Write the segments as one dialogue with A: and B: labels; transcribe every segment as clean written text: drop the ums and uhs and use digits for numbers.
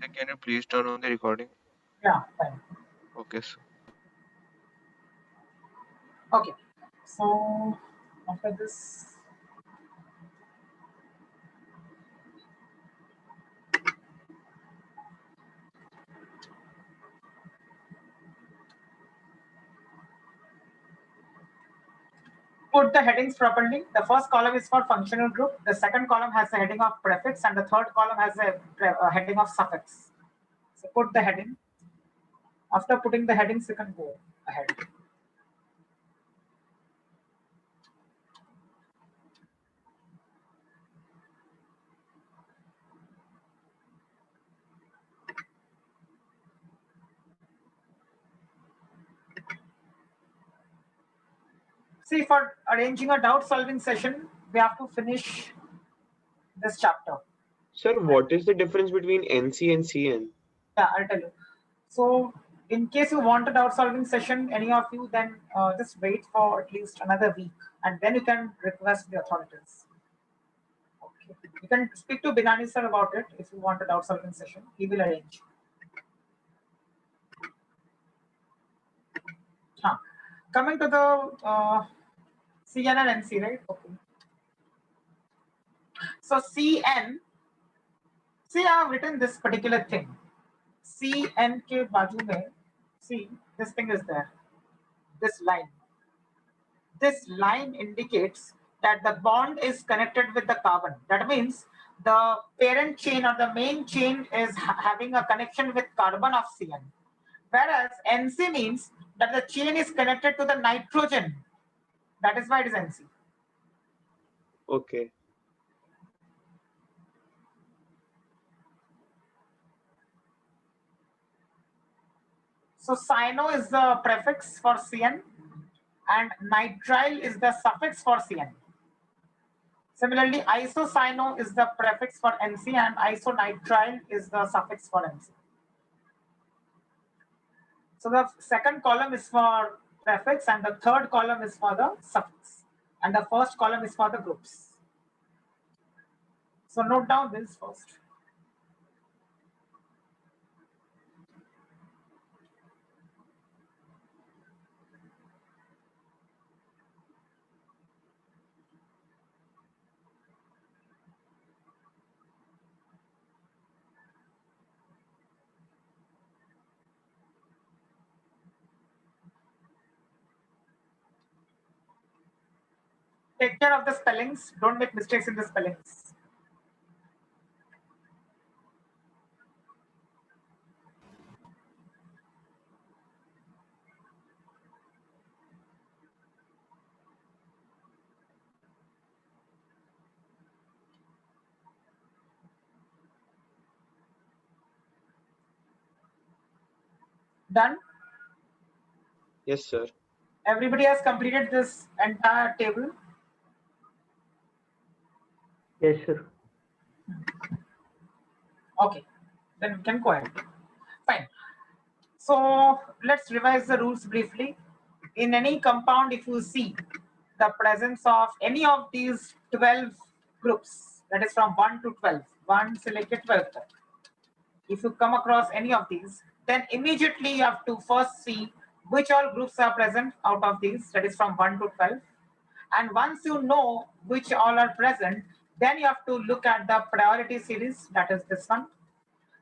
A: Sir, can you please turn on the recording?
B: Yeah, fine.
A: Okay, sir.
B: Okay. So after this, put the headings properly. The first column is for functional group. The second column has the heading of prefix, and the third column has a heading of suffix. So put the heading. After putting the headings, you can go ahead. See, for arranging a doubt solving session, we have to finish this chapter.
A: Sir, what is the difference between NC and CN?
B: Yeah, I'll tell you. So, in case you want a doubt solving session, any of you, then just wait for at least another week, and then you can request the authorities. Okay. You can speak to Binani sir about it if you want a doubt solving session. He will arrange. Huh. Coming to the CN and NC, right? Okay. So CN, see, I have written this particular thing. CN के बाजू में, see, this thing is there. This line. This line indicates that the bond is connected with the carbon. That means the parent chain or the main chain is having a connection with carbon of CN. Whereas NC means that the chain is connected to the nitrogen. That is why it is NC.
A: Okay.
B: So cyano is the prefix for CN and nitrile is the suffix for CN. Similarly, isocyano is the prefix for NC and isonitrile is the suffix for NC. So the second column is for prefix and the third column is for the suffix. And the first column is for the groups. So note down this first. Take care of the spellings. Don't make mistakes in the spellings. Done?
A: Yes, sir.
B: Everybody has completed this entire table.
C: Yes, sir.
B: Okay, then we can go ahead. Fine. So let's revise the rules briefly. In any compound, if you see the presence of any of these 12 groups, that is from 1 to 12, 1 से लेके 12 तक, if you come across any of these, then immediately you have to first see which all groups are present out of these, that is from 1 to 12. And once you know which all are present, then you have to look at the priority series, that is this one.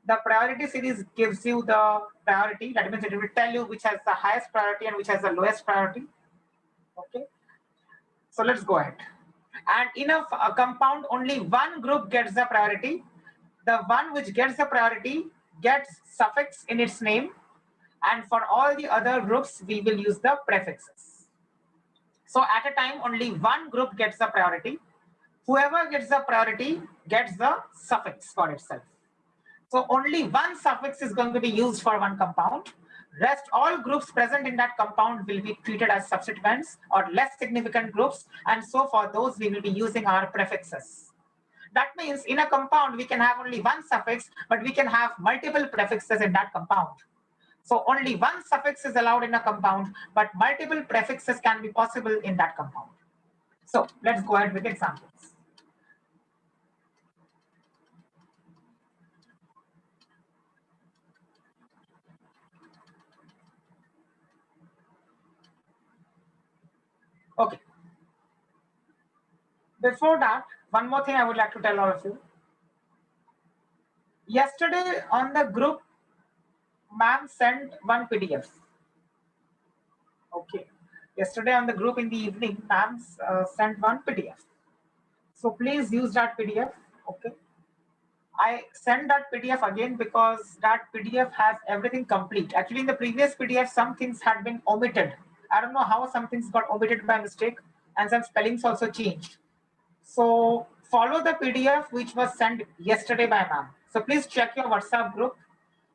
B: The priority series gives you the priority. That means it will tell you which has the highest priority and which has the lowest priority. Okay. So let's go ahead. And in a compound, only one group gets the priority. The one which gets the priority gets suffix in its name. And for all the other groups, we will use the prefixes. So at a time, only one group gets the priority. Whoever gets the priority gets the suffix for itself. So only one suffix is going to be used for one compound. Rest all groups present in that compound will be treated as substituents or less significant groups. And so for those, we will be using our prefixes. That means in a compound, we can have only one suffix, but we can have multiple prefixes in that compound. So only one suffix is allowed in a compound, but multiple prefixes can be possible in that compound. So let's go ahead with examples. Before that, one more thing I would like to tell all of you. Yesterday on the group, ma'am sent one PDF. Okay. Yesterday on the group in the evening, ma'am sent one PDF. So please use that PDF. Okay. I send that PDF again because that PDF has everything complete. Actually, in the previous PDF, some things had been omitted. I don't know how some things got omitted by mistake, and some spellings also changed. So follow the PDF which was sent yesterday by ma'am. So please check your WhatsApp group,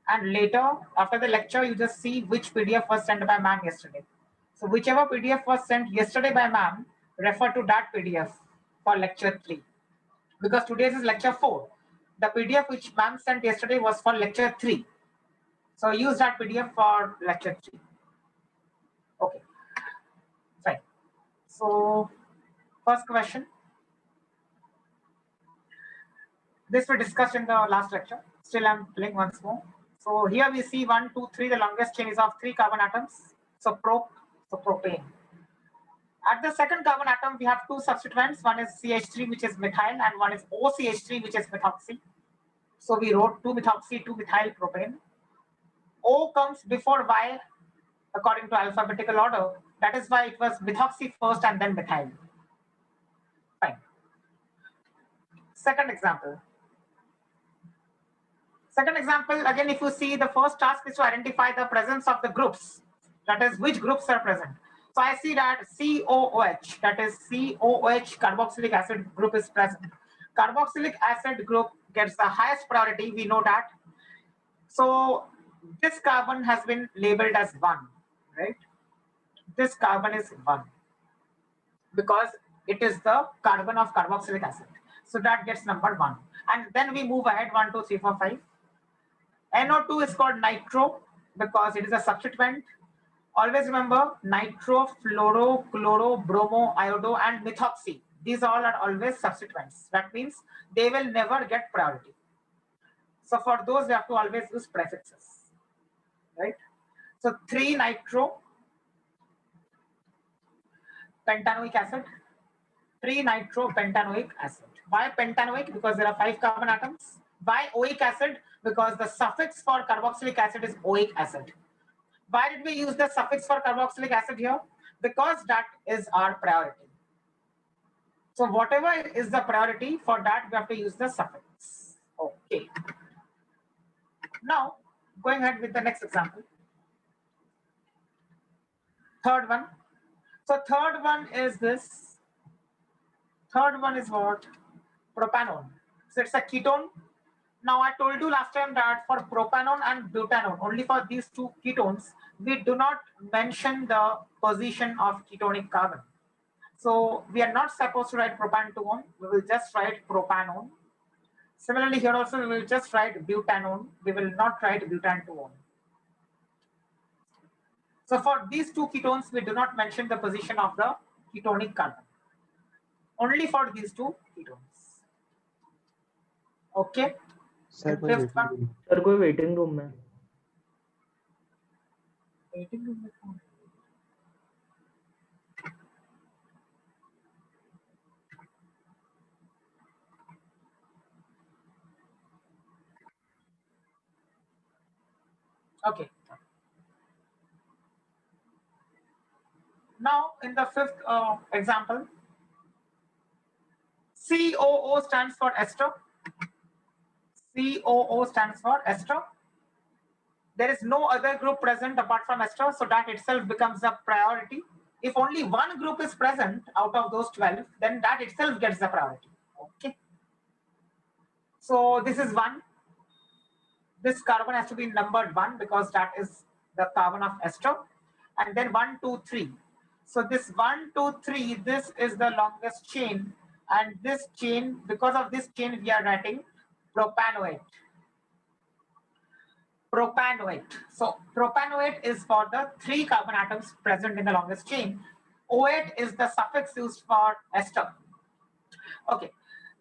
B: and later after the lecture, you just see which PDF was sent by ma'am yesterday. So whichever PDF was sent yesterday by ma'am, refer to that PDF for lecture 3. Because today's is lecture 4. The PDF which ma'am sent yesterday was for lecture 3. So use that PDF for lecture 3. Okay, fine. So first question. This we discussed in the last lecture. Still I'm playing once more. So here we see 1, 2, 3. The longest chain is of 3 carbon atoms. So propane. At the second carbon atom, we have 2 substituents. One is CH3, which is methyl, and one is OCH3, which is methoxy. So we wrote 2-methoxy, 2-methyl propane. O comes before Y according to alphabetical order. That is why it was methoxy first and then methyl. Fine. Second example. Second example, again, if you see, the first task is to identify the presence of the groups. That is, which groups are present. So I see that COOH, that is COOH carboxylic acid group is present. Carboxylic acid group gets the highest priority, we know that. So this carbon has been labeled as 1, right? This carbon is 1 because it is the carbon of carboxylic acid. So that gets number 1. And then we move ahead 1, 2, 3, 4, 5. NO2 is called nitro because it is a substituent. Always remember nitro, fluoro, chloro, bromo, iodo, and methoxy. These all are always substituents. That means they will never get priority. So for those, we have to always use prefixes, right? So 3 nitro pentanoic acid, 3 nitro pentanoic acid. Why pentanoic? Because there are 5 carbon atoms. Why oic acid? Because the suffix for carboxylic acid is oic acid. Why did we use the suffix for carboxylic acid here? Because that is our priority. So whatever is the priority, for that we have to use the suffix. Okay. Now, going ahead with the next example. Third one. So third one is this. Third one is what? Propanone. So it's a ketone. Now I told you last time that for propanone and butanone, only for these 2 ketones, we do not mention the position of ketonic carbon. So we are not supposed to write propanone, we will just write propanone. Similarly, here also we will just write butanone, we will not write butanone. So for these 2 ketones, we do not mention the position of the ketonic carbon. Only for these 2 ketones. Okay.
A: Sir
C: कोई waiting room में
B: कौन? Okay. Now, in the fifth example, COO stands for ester. COO stands for ester. There is no other group present apart from ester, so that itself becomes a priority. If only one group is present out of those 12, then that itself gets the priority. Okay. So this is 1. This carbon has to be numbered 1 because that is the carbon of ester. And then 1, 2, 3. So this 1, 2, 3, this is the longest chain. And this chain, because of this chain, we are writing propanoate. Propanoate. So propanoate is for the 3 carbon atoms present in the longest chain. OAte is the suffix used for ester. Okay.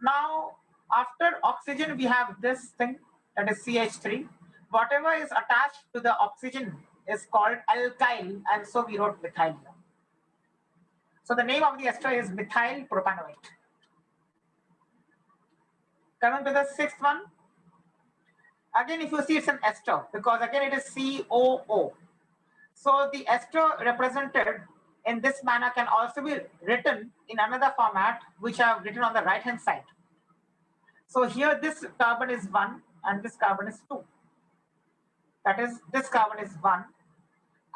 B: Now, after oxygen, we have this thing, that is CH3. Whatever is attached to the oxygen is called alkyl, and so we wrote methyl here. So the name of the ester is methyl propanoate. Coming to the sixth one. Again, if you see, it's an ester because again it is COO. So the ester represented in this manner can also be written in another format, which I have written on the right hand side. So here this carbon is 1 and this carbon is 2. That is, this carbon is 1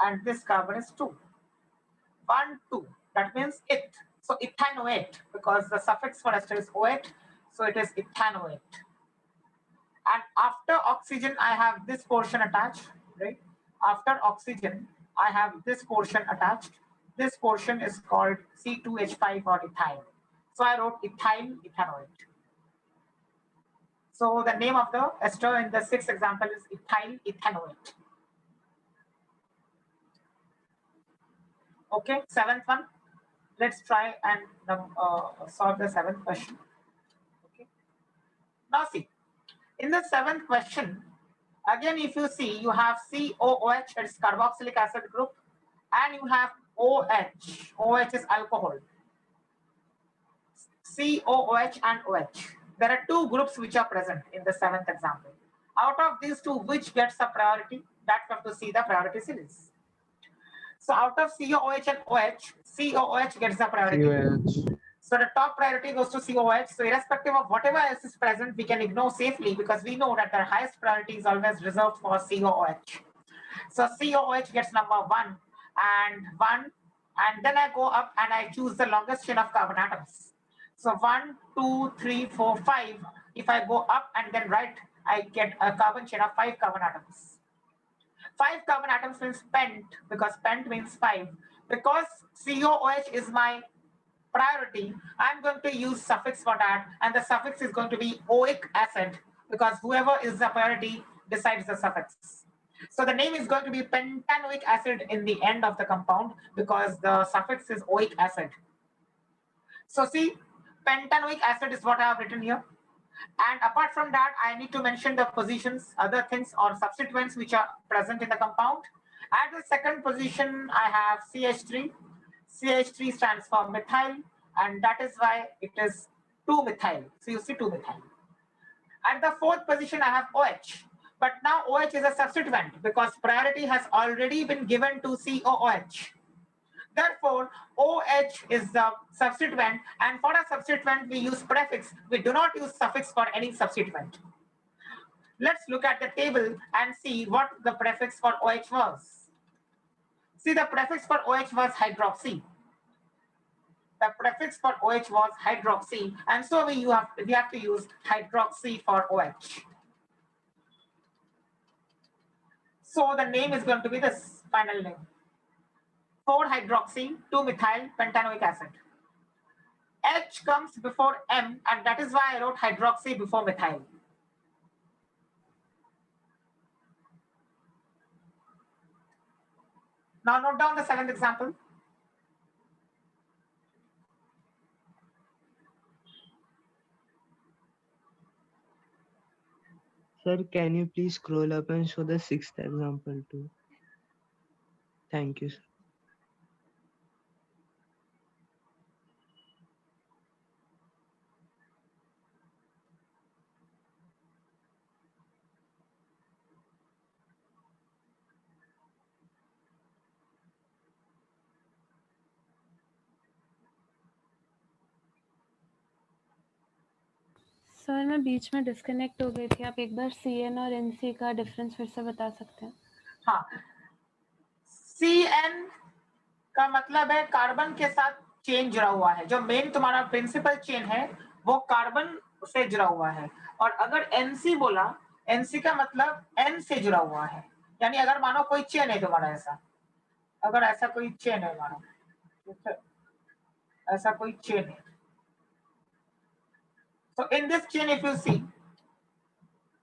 B: and this carbon is 2. 1, 2. That means it. So ethanoate, because the suffix for ester is oate, so it is ethanoate. And after oxygen, I have this portion attached, right? After oxygen, I have this portion attached. This portion is called C2H5 or ethyl. So I wrote ethyl ethanoate. So the name of the ester in the sixth example is ethyl ethanoate. Okay, seventh one. Let's try and solve the seventh question. Okay. Now see, in the seventh question, again, if you see, you have COOH, it's carboxylic acid group, and you have OH. OH is alcohol. COOH and OH. There are two groups which are present in the seventh example. Out of these two, which gets a priority? That we have to see the priority series. So out of COOH and OH, COOH gets the priority.
A: COH.
B: So the top priority goes to COOH. So irrespective of whatever else is present, we can ignore safely because we know that the highest priority is always reserved for COOH. So COOH gets number 1 and 1, and then I go up and I choose the longest chain of carbon atoms. So 1, 2, 3, 4, 5. If I go up and then right, I get a carbon chain of 5 carbon atoms. 5 carbon atoms means pent, because pent means 5. Because COOH is my priority, I'm going to use suffix for that, and the suffix is going to be oic acid because whoever is the priority decides the suffix. So the name is going to be pentanoic acid in the end of the compound because the suffix is oic acid. So see, pentanoic acid is what I have written here. And apart from that, I need to mention the positions, other things or substituents which are present in the compound. At the second position, I have CH3. CH3 stands for methyl, and that is why it is 2-methyl. So you see 2-methyl. At the fourth position, I have OH. But now OH is a substituent because priority has already been given to COOH. Therefore, OH is the substituent, and for a substituent, we use prefix. We do not use suffix for any substituent. Let's look at the table and see what the prefix for OH was. See, the prefix for OH was hydroxy. The prefix for OH was hydroxy, and so we have to use hydroxy for OH. So the name is going to be this final name. 4-hydroxy 2-methyl pentanoic acid. H comes before M, and that is why I wrote hydroxy before methyl. Now note down the seventh example.
C: Sir, can you please scroll up and show the sixth example too? Thank you, sir.
D: Sir मैं बीच में disconnect हो गई थी, आप एक बार CN और NC का difference फिर से बता सकते हैं?
B: हाँ, CN का मतलब है कार्बन के साथ चेन जुड़ा हुआ है। जो मेन तुम्हारा प्रिंसिपल चेन है वो कार्बन से जुड़ा हुआ है, और अगर NC बोला, NC का मतलब N से जुड़ा हुआ है। यानी अगर मानो कोई चेन है तुम्हारा, ऐसा अगर ऐसा कोई चेन है मानो, ठीक है, ऐसा कोई चेन है, so in this chain if you see,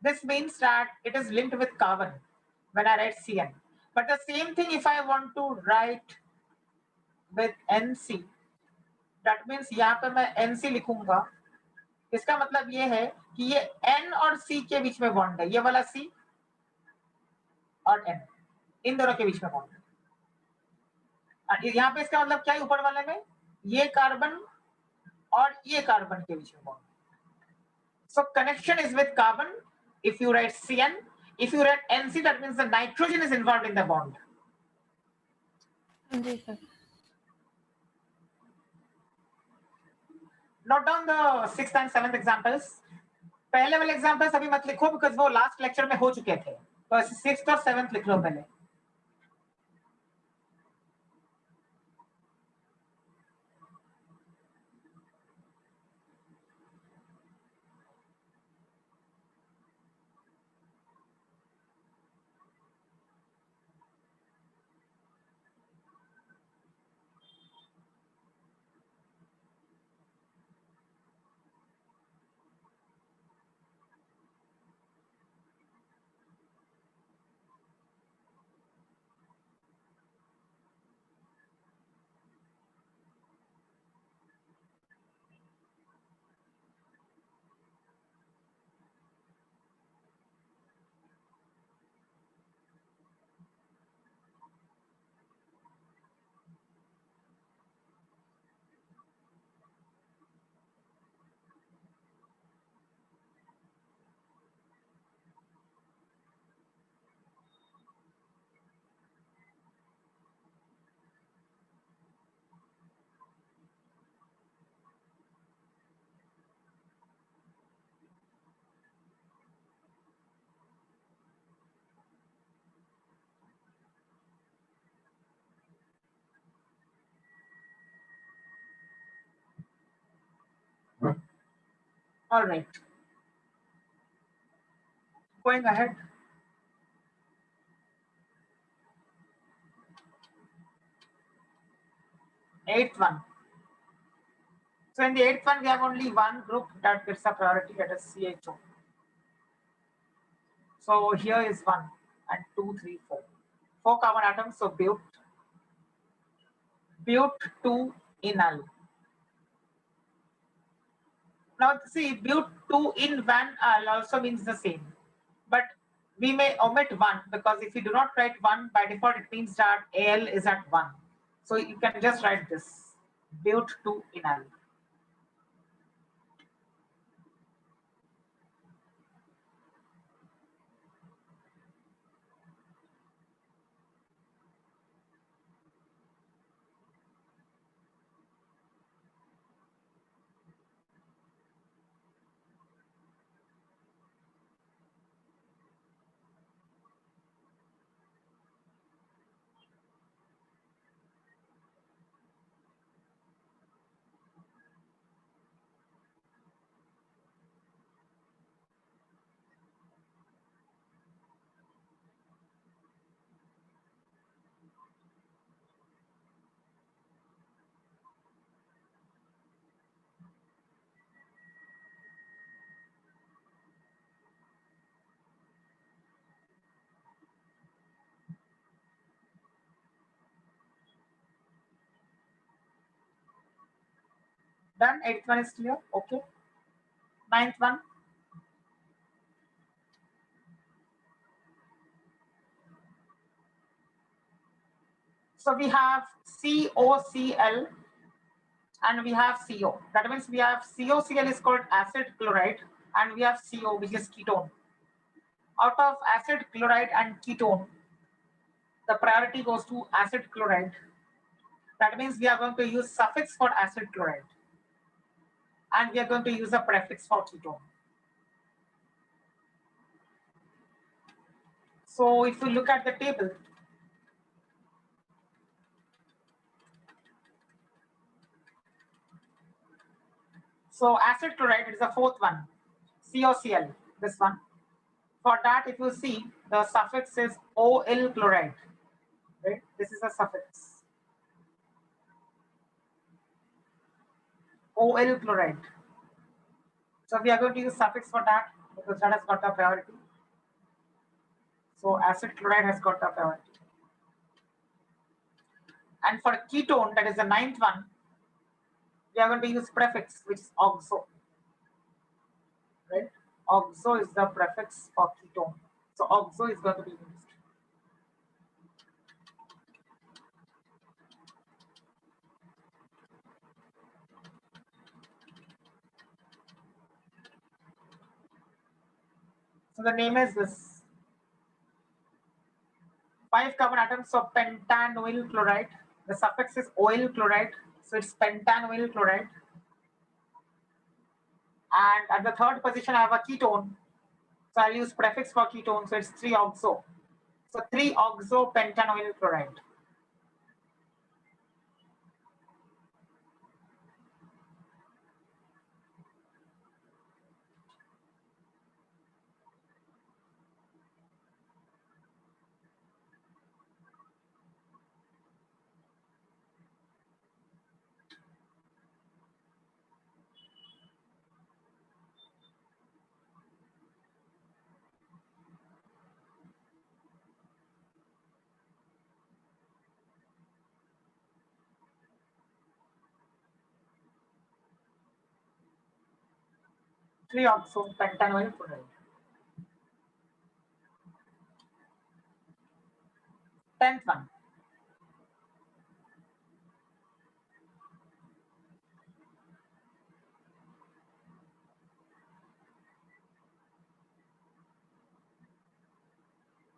B: this means that it is linked with carbon when I write CN. But the same thing if I want to write with NC, that means यहाँ पे मैं NC लिखूंगा। इसका मतलब ये है कि ये N और C के बीच में बॉन्ड है, ये वाला C और N, इन दोनों के बीच में बॉन्ड है। यहाँ पे इसका मतलब क्या है, ऊपर वाले में ये कार्बन और ये कार्बन के बीच में bond. So connection is with carbon. If you write CN, if you write NC, that means the nitrogen is involved in the bond.
D: जी sir.
B: Note down the 6th and 7th examples. पहले वाले examples अभी मत लिखो because वो last lecture में हो चुके थे. तो 6th और 7th लिख लो पहले. All right. Going ahead. Eighth one. So in the eighth one, we have only one group that gets a priority, that is CHO. So here is 1 and 2, 3, 4. 4 carbon atoms, so but 2 enal. Now see, but 2 in van al also means the same, but we may omit 1 because if you do not write 1 by default, it means that Al is at 1. So you can just write this, but 2 enal. Done. 8th one is clear. Okay. 9th one. So we have COCl and we have CO. That means we have COCl is called acid chloride and we have CO, which is ketone. Out of acid chloride and ketone, the priority goes to acid chloride. That means we are going to use suffix for acid chloride and we are going to use a prefix for ketone. So if you look at the table, so acid chloride is the 4th one, COCl, this one. For that, if you see, the suffix is OL chloride, right? This is a suffix. OL chloride. So we are going to use suffix for that because that has got a priority. So acid chloride has got a priority. And for ketone, that is the 9th one, we are going to use prefix, which is oxo. Right? Oxo is the prefix for ketone. So oxo is going to be used. So the name is this. 5 carbon atoms of pentanoyl chloride. The suffix is oil chloride, so it's pentanoyl chloride. And at the third position, I have a ketone. So I'll use prefix for ketone, so it's 3-oxo. So 3-oxo-pentanoyl chloride. Pentanoyl chloride. 10th one.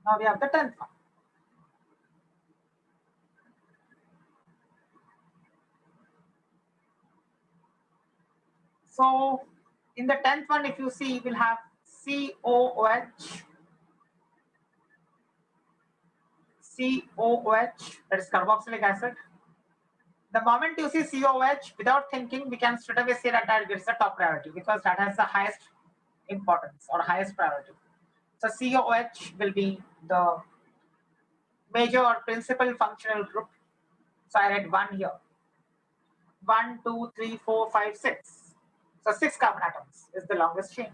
B: Now we have the 10th one. So in the 10th one, if you see, we'll have COOH, that is carboxylic acid. The moment you see COOH, without thinking, we can straight away say that that gets the top priority because that has the highest importance or highest priority. So COOH will be the major or principal functional group. So I write 1 here. 1, 2, 3, 4, 5, 6. So 6 carbon atoms is the longest chain.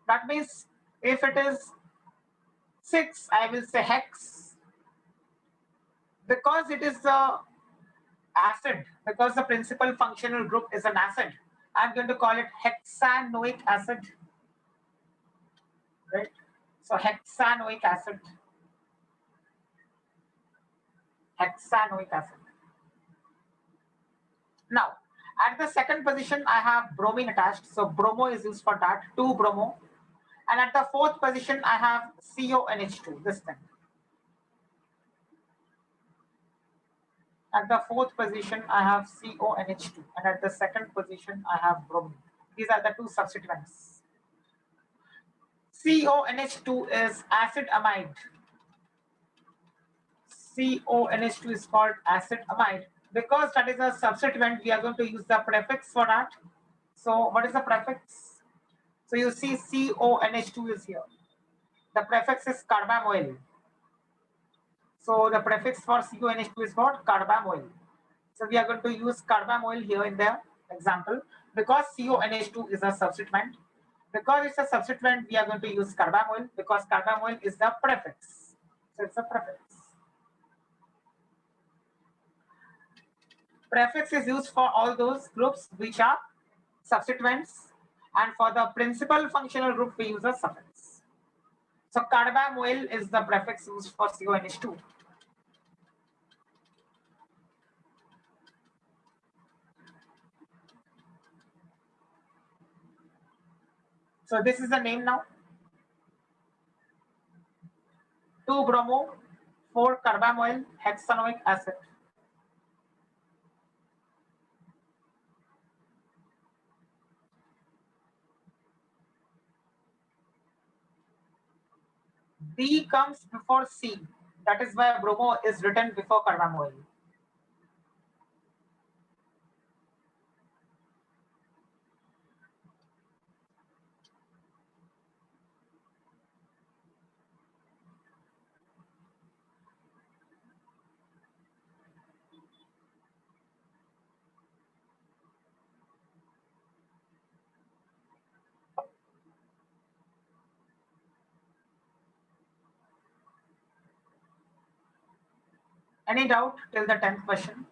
B: That means if it is 6, I will say hex. Because it is the acid, because the principal functional group is an acid, I'm going to call it hexanoic acid. Right? So hexanoic acid. Hexanoic acid. Now, at the second position, I have bromine attached. So bromo is used for that, 2-bromo. And at the fourth position, I have CONH2, this thing. At the fourth position, I have CONH2. And at the second position, I have bromine. These are the two substituents. CONH2 is acid amide. CONH2 is called acid amide. Because that is a substituent, we are going to use the prefix for that. So what is the prefix? So you see CONH2 is here. The prefix is carbamoyl. So the prefix for CONH2 is what? Carbamoyl. So we are going to use carbamoyl here in the example because CONH2 is a substituent. Because it's a substituent, we are going to use carbamoyl because carbamoyl is the prefix. So it's a prefix. Prefix is used for all those groups which are substituents, and for the principal functional group, we use a suffix. So carbamoyl is the prefix used for CONH2. So this is the name now. 2-bromo, 4-carbamoyl, hexanoic acid. B comes before C. That is why bromo is written before carbamoyl. Any doubt till the 10th question?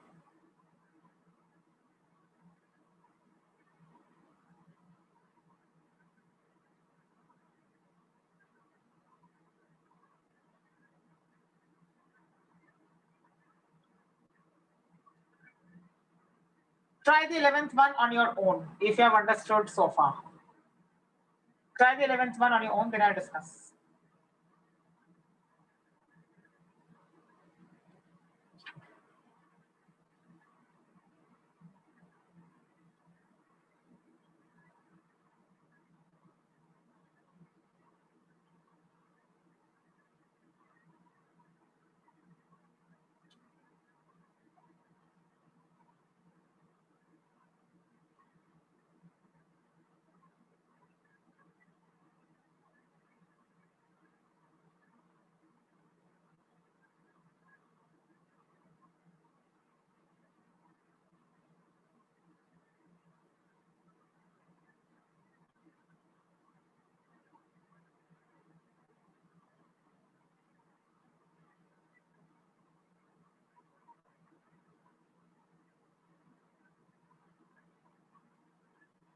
B: Try the 11th one on your own if you have understood so far. Try the 11th one on your own, then I'll discuss.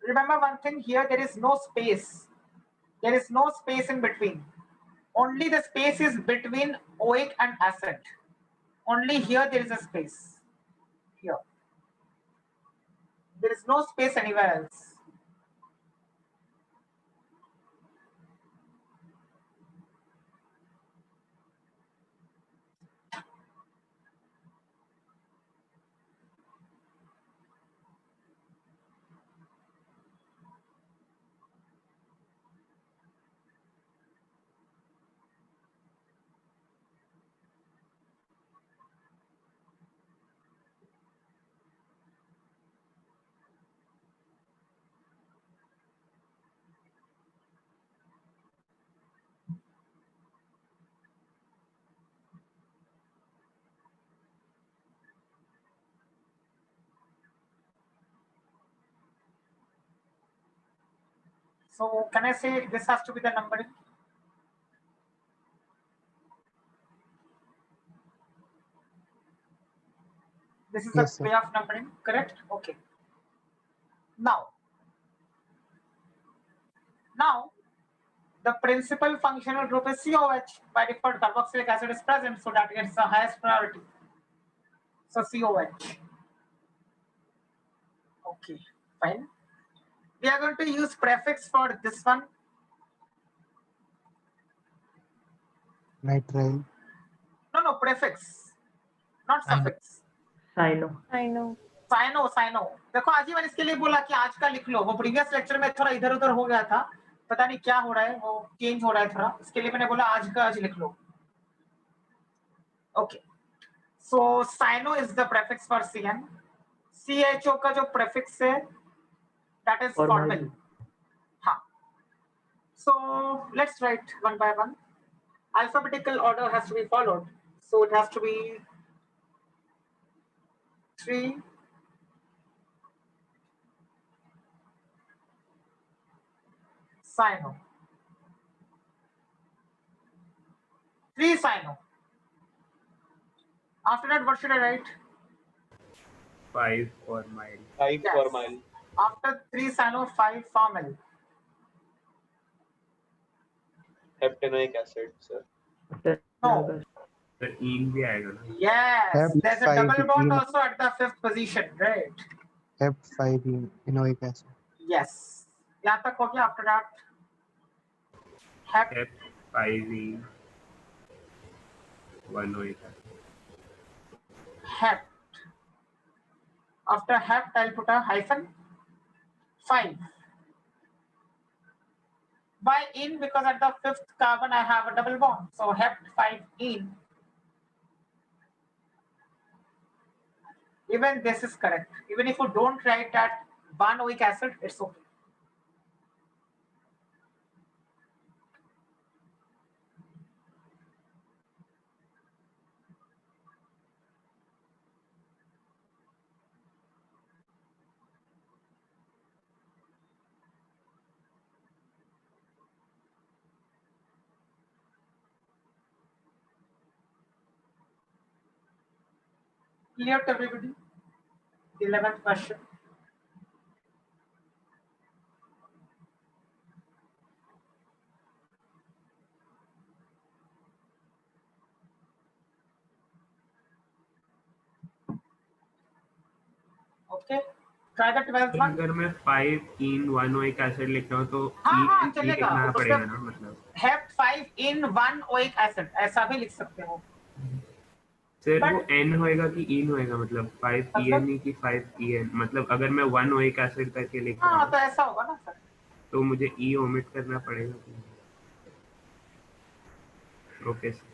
B: Remember one thing here, there is no space. There is no space in between. Only the space is between OIC and acid. Only here there is a space. Here. There is no space anywhere else. So can I say this has to be the numbering? This is
E: Yes,
B: the
E: sir.
B: way of numbering, correct? Okay. Now, the principal functional group is COH. By default, carboxylic acid is present, so that gets the highest priority. So COH. Okay, fine. We are going to use prefix for this one.
E: Nitrile.
B: No, prefix, not
E: I know.
B: suffix.
C: Sino.
D: I know.
B: Cyano देखो आज ही मैंने इसके लिए बोला कि आज का लिख लो, वो प्रीवियस लेक्चर में थोड़ा इधर उधर हो गया था, पता नहीं क्या हो रहा है, वो चेंज हो रहा है थोड़ा, इसके लिए मैंने बोला आज का आज लिख लो. Okay, so cyano is the prefix for CN. CHO का जो प्रेफिक्स है दैट इज फॉर्मल. हाँ, so let's write one by one. Alphabetical order has to be followed, so it has to be 3 Sino. 3 Sino. After that, what should I write?
F: 5 for mile.
A: 5
B: Yes.
A: for mile.
B: After 3 Sino, 5 Formyl.
A: Heptanoic acid, sir.
B: No.
F: The ene भी आएगा ना.
B: Yes.
E: Hep
B: There's a
E: 5
B: double bond
E: ene-
B: also at the 5th position, right?
E: Hep5 enoic acid.
B: Yes. यहाँ तक हो गया. After that, Hep.
F: Hep 5e 1
B: Hept. After Hept, I'll put a hyphen. 5. Why in? Because at the 5th carbon I have a double bond. So Hept 5 in. Even this is correct. Even if you don't write that 1 oic acid, it's okay. Clear to everybody? The 11th question. Okay. Try the 12th one.
F: अगर मैं 5 इन 1 acid लिख रहा हूँ तो
B: हाँ,
F: ई
B: चलेगा।
F: लिखना
B: उसमें
F: पड़ेगा ना, मतलब
B: हेप्ट 5 इन 1 ओइक एसिड ऐसा भी लिख सकते हो।
F: सर
B: But-
F: वो एन होएगा कि इन होएगा, मतलब 5
B: मतलब?
F: EN की 5 EN, मतलब अगर मैं 1 ओइक एसिड करके लिख रहा
B: हाँ,
F: हूँ
B: तो ऐसा होगा ना सर।
F: तो मुझे ई ओमिट करना पड़ेगा। Okay sir.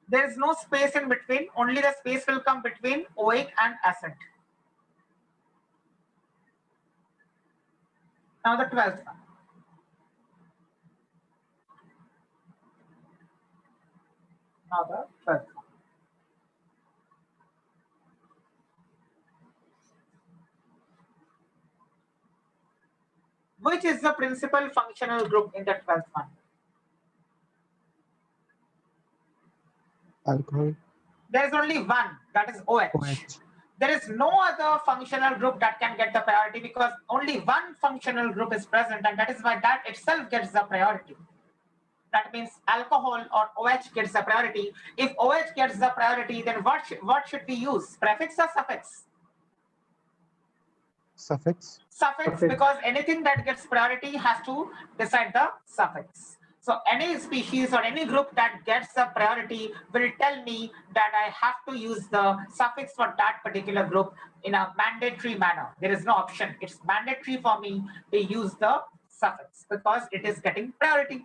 B: There is no space in between, only the space will come between OH and acid. Now the 12th one. Now the 12th one. Which is the principal functional group in the 12th one?
E: Alcohol.
B: There is only one, that is OH.
E: OH.
B: There is no other functional group that can get the priority because only one functional group is present, and that is why that itself gets the priority. That means alcohol or OH gets the priority. If OH gets the priority, then what should we use? Prefix or suffix?
E: Suffix.
B: Suffix, because anything that gets priority has to decide the suffix. So any species or any group that gets the priority will tell me that I have to use the suffix for that particular group in a mandatory manner. There is no option. It's mandatory for me to use the suffix because it is getting priority.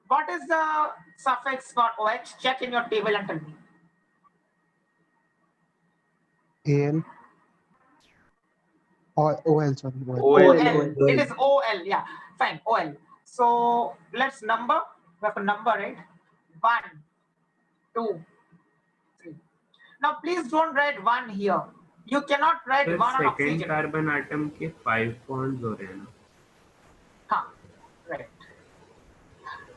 B: What is the suffix for OH? Check in your table and tell me.
E: AL. Or OL, sorry.
A: OL.
B: OL. It is OL. Yeah, fine. OL. So let's number. We have a number, right? 1, 2, 3. Now please don't write 1 here. You cannot write 1 on
F: second
B: oxygen.
F: Carbon atom के 5 bonds हो रहे हैं ना।
B: Huh, right.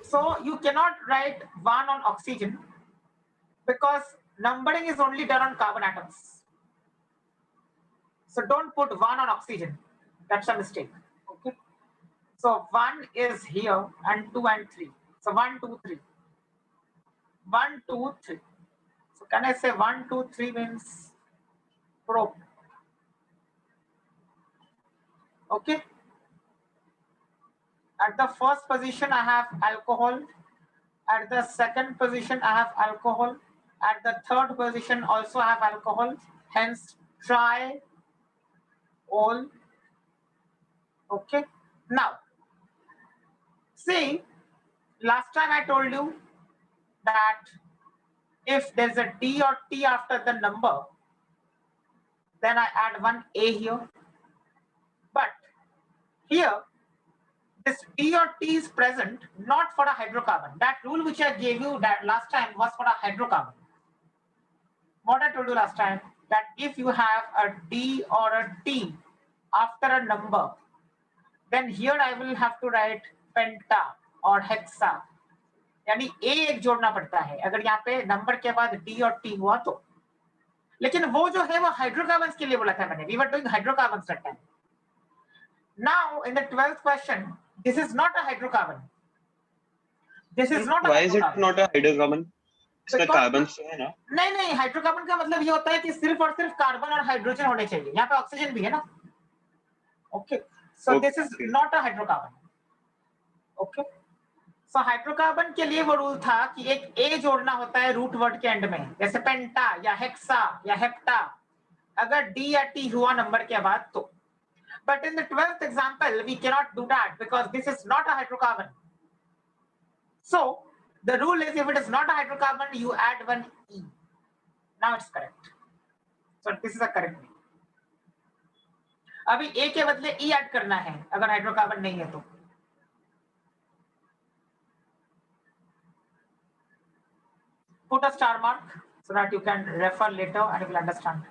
B: So you cannot write 1 on oxygen because numbering is only done on carbon atoms. So don't put 1 on oxygen. That's a mistake. Okay. So 1 is here and 2 and 3. So 1, 2, 3. 1, 2, 3. So can I say 1, 2, 3 means probe? Okay. At the first position, I have alcohol. At the second position, I have alcohol. At the third position, also I have alcohol. Hence, triol. Okay. Now, see, last time I told you that if there's a D or T after the number, then I add one A here. But here, this D or T is present not for a hydrocarbon. That rule which I gave you that last time was for a hydrocarbon. What I told you last time, that if you have a D or a T after a number, then here I will have to write penta or hexa. यानी A एक जोड़ना पड़ता है अगर यहाँ पे number के बाद D और T हुआ तो। लेकिन वो जो है वो हाइड्रोकार्बन्स के लिए बोला था मैंने. We were doing hydrocarbons that time. Now in the 12th question, this is not a hydrocarbon. This is not.
A: Why is it not a hydrocarbon? इसका कार्बन तो है ना?
B: नहीं, हाइड्रोकार्बन का मतलब ये होता है कि सिर्फ और सिर्फ कार्बन और हाइड्रोजन होने चाहिए. यहाँ पे ऑक्सीजन भी है ना. Okay, so this is not a hydrocarbon. Okay, so hydrocarbon के लिए वो रूल था कि एक A जोड़ना होता है रूट वर्ड के एंड में, जैसे पेंटा या हेक्सा या हेप्टा. अगर D या T हुआ नंबर के बाद तो. But in the 12th example, we cannot do that because this is not a hydrocarbon. So the rule is if it is not a hydrocarbon, you add one E. Now it's correct. So this is a correct name. अभी A के बदले E add करना है अगर hydrocarbon नहीं है तो. Put a star mark so that you can refer later and you will understand.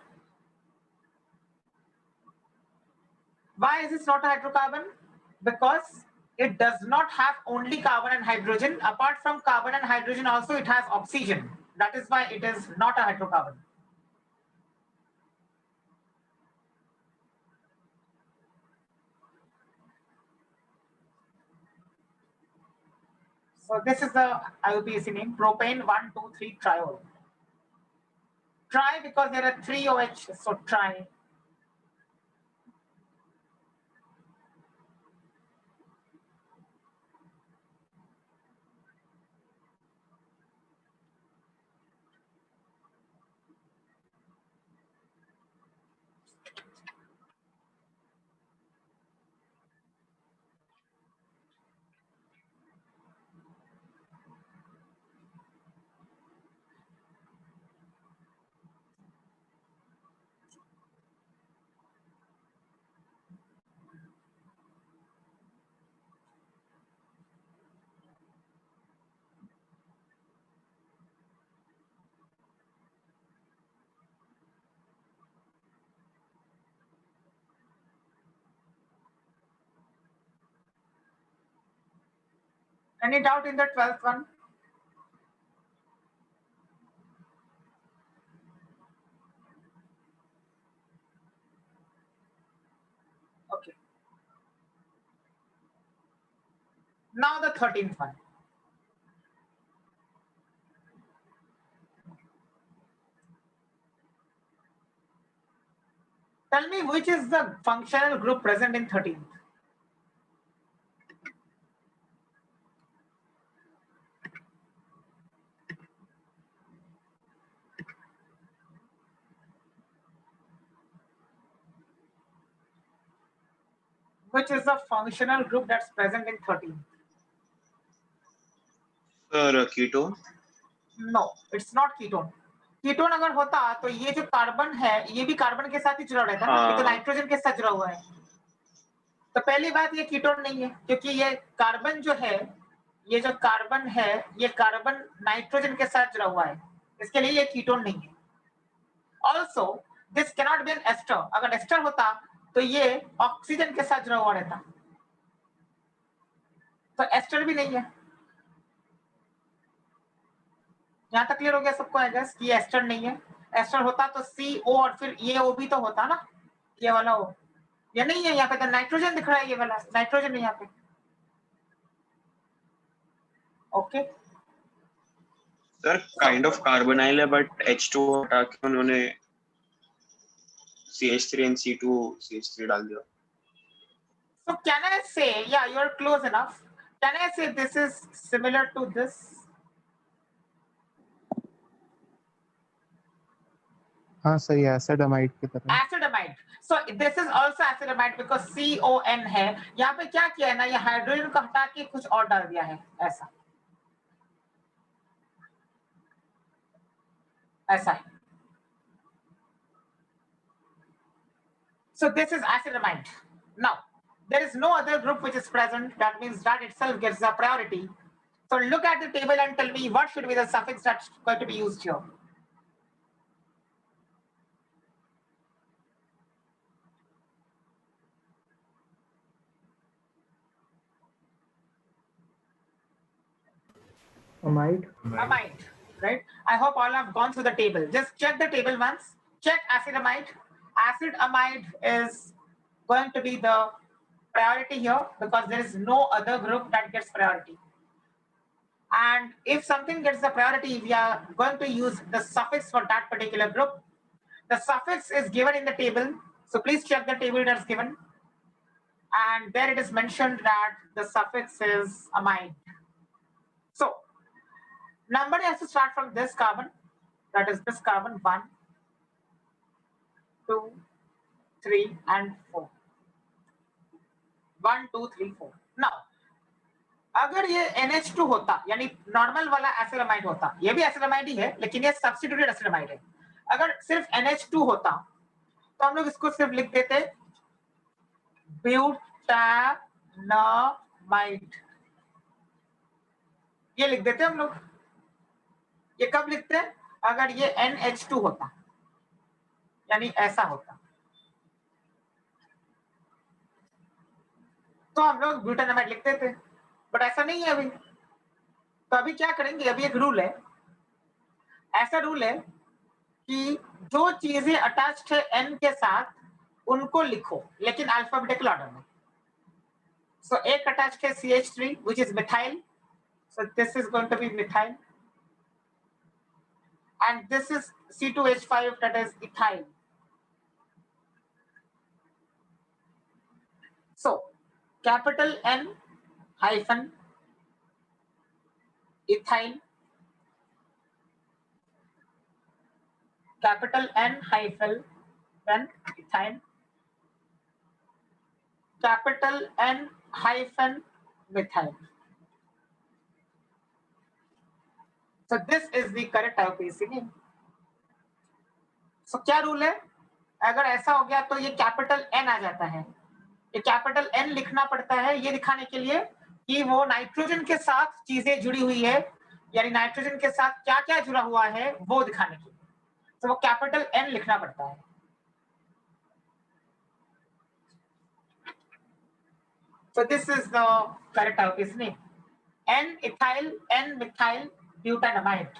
B: Why is this not a hydrocarbon? because it does not have only carbon and hydrogen. Apart from carbon and hydrogen also it has oxygen. That is why it is not a hydrocarbon. So this is the IUPAC name, propane 1,2,3 triol. Tri because there are 3 OH, so tri. Any doubt in the 12th one? Okay. Now the 13th one. Tell me which is the functional group present in 13th. Which is the functional group that's present in 13th?
A: Sir, ketone.
B: No, it's not ketone. Ketone अगर होता तो ये जो carbon है ये भी carbon के साथ ही जुड़ा रहता ना, ये तो नाइट्रोजन के साथ जुड़ा हुआ है. तो पहली बात ये कीटोन नहीं है क्योंकि ये कार्बन जो है, ये जो कार्बन है ये कार्बन नाइट्रोजन के साथ जुड़ा हुआ है, इसके लिए ये कीटोन नहीं है. Also this cannot be an ester. अगर एस्टर होता तो ये ऑक्सीजन के साथ जुड़ा हुआ रहता, तो एस्टर भी नहीं है. यहाँ तक क्लियर हो गया सबको? आई गेस कि एस्टर नहीं है. एस्टर होता तो CO और फिर ये O भी तो होता ना, ये वाला O. ये नहीं है, यहाँ पे तो नाइट्रोजन दिख रहा है, ये वाला नाइट्रोजन नहीं यहाँ पे. Okay
A: sir kind of carbonyl है बट H2 हटा के उन्होंने CH3 and C2 CH3 डाल दिया.
B: So can I say, yeah, you are close enough. Can I say this is similar to this?
E: हाँ सही है, एसिडामाइड की तरह.
B: Acetylamide. So this is also acetylαμide because CON है. यहाँ पे क्या किया है ना, ये हाइड्रोजन को हटा के कुछ और डाल दिया है, ऐसा ऐसा है. So this is acetylαμide. Now there is no other group which is present. That means that itself gets a priority. So look at the table and tell me what should be the suffix that's going to be used here.
E: Amide.
B: Amide, right? I hope all have gone through the table. Just check the table once. Check acetylαμide. Acetylαμide is going to be the priority here because there is no other group that gets priority. And if something gets the priority, we are going to use the suffix for that particular group. The suffix is given in the table. So please check the table that's given. And there it is mentioned that the suffix is amide. So number has to start from this carbon. That is this carbon 1, 2, 3, and 4. 1, 2, 3, 4. Now, अगर ये NH2 होता यानी normal वाला एसिडामाइड होता, ये भी एसिडामाइड ही है लेकिन ये सब्स्टिट्यूटेड एसिडामाइड है. अगर सिर्फ NH2 होता तो हम लोग इसको सिर्फ लिख देते ब्यूटानामाइड, ये लिख देते हम लोग. ये कब लिखते हैं? अगर ये NH2 होता यानी ऐसा होता. तो हम लोग ब्यूटानामाइड लिखते थे, बट ऐसा नहीं है अभी। तो अभी क्या करेंगे, अभी एक रूल है, ऐसा रूल है कि जो चीजें अटैच्ड है एन के साथ उनको लिखो, लेकिन अल्फाबेटिकल ऑर्डर में। सो एक अटैच्ड है CH3 which is methyl, so this is going to be methyl, and this is C2H5 that is ethyl. So capital N hyphen ethyl, capital N hyphen then ethyl, capital N hyphen methyl. So this is the correct IUPAC name. So क्या rule है, अगर ऐसा हो गया तो ये capital N आ जाता है। ये कैपिटल N लिखना पड़ता है ये दिखाने के लिए कि वो नाइट्रोजन के साथ चीजें जुड़ी हुई है, यानी नाइट्रोजन के साथ क्या क्या जुड़ा हुआ है वो दिखाने के लिए, तो वो कैपिटल N लिखना पड़ता है। So this is the correct IUPAC name. N-ethyl, N-methyl butanamide.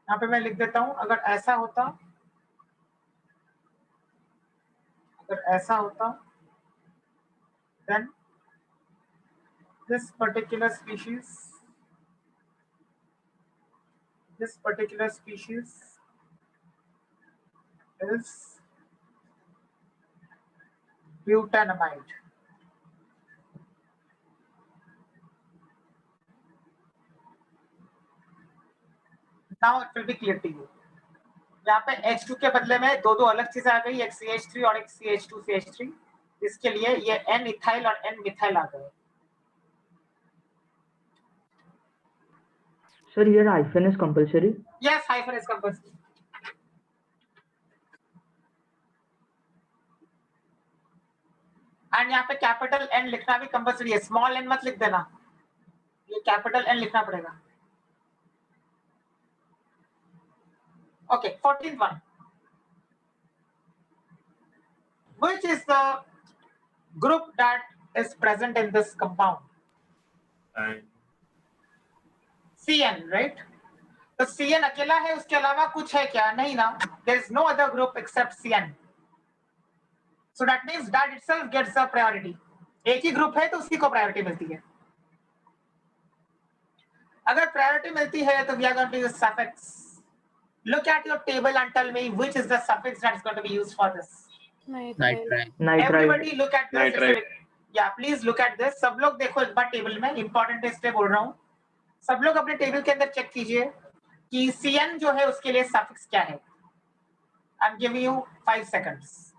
B: यहाँ पे मैं लिख देता हूं, अगर ऐसा होता then this particular species is butanamide. Now it will be clear to you. यहाँ पे H2 के बदले में दो अलग चीजें आ गई, एक CH3 और एक CH2CH3, इसके लिए ये N-ethyl और N-methyl आ गए।
G: Sir, here hyphen is compulsory?
B: Yes, hyphen is compulsory. And यहाँ पे कैपिटल N लिखना भी कंपल्सरी है, स्मॉल n मत लिख देना, ये कैपिटल N लिखना पड़ेगा। Okay, 14th one. Which is the group that is present in this compound? CN, right? तो CN अकेला है, उसके अलावा कुछ है क्या? नहीं ना, there is no other group except CN. So that means that itself gets a priority. एक ही ग्रुप है तो उसकी को प्रायोरिटी मिलती है। अगर प्रायोरिटी मिलती है तो we are going to use suffix. Look at your table and tell me which is the suffix that is going to be used for this.
D: Nitrite.
B: Everybody look at this.
A: Nitrite.
B: Yeah, please look at this. सब लोग देखो एक बार table में, important है इसलिए बोल रहा हूँ। सब लोग अपने टेबल के अंदर चेक कीजिए कि CN जो है उसके लिए सफिक्स क्या है। I'm giving you 5 seconds.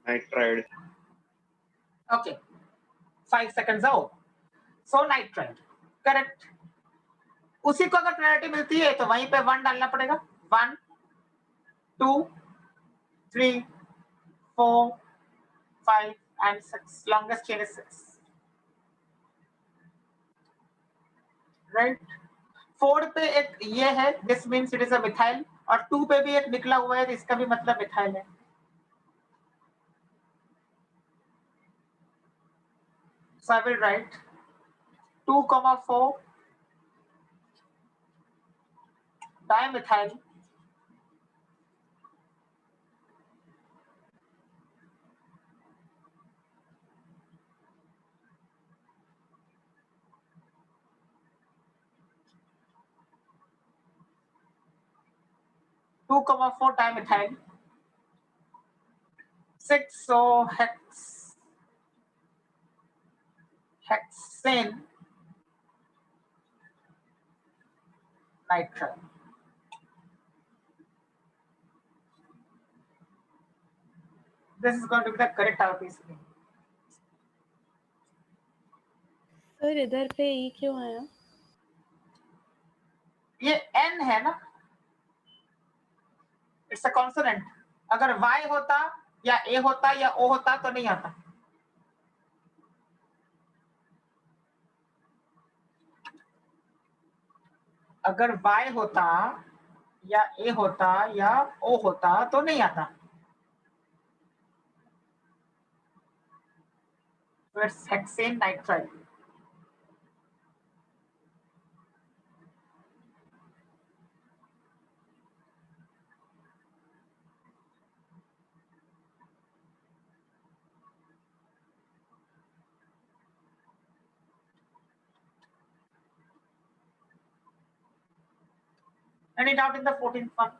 A: Nitride.
B: Okay, 5 seconds out. So nitride, correct. उसी को अगर प्रायोरिटी मिलती है तो वहीं पे 1 डालना पड़ेगा। 1, 2, 3, 4, 5 and 6. Longest chain is 6. Right? 4 पे एक ये है, this means it is a methyl, और 2 पे भी एक निकला हुआ है, इसका भी मतलब मिथाइल है। So I will write 2,4 dimethyl dimethyl 6, so hexane nitrile. This is going to be the correct RPC.
D: Sir इधर पे E क्यों आया?
B: ये N है ना, इट्स अ कॉन्सोनेंट। अगर Y होता या A होता या O होता तो नहीं आता। अगर Y होता या A होता या O होता तो नहीं आता. So it's hexane nitride. Any doubt in the 14th one?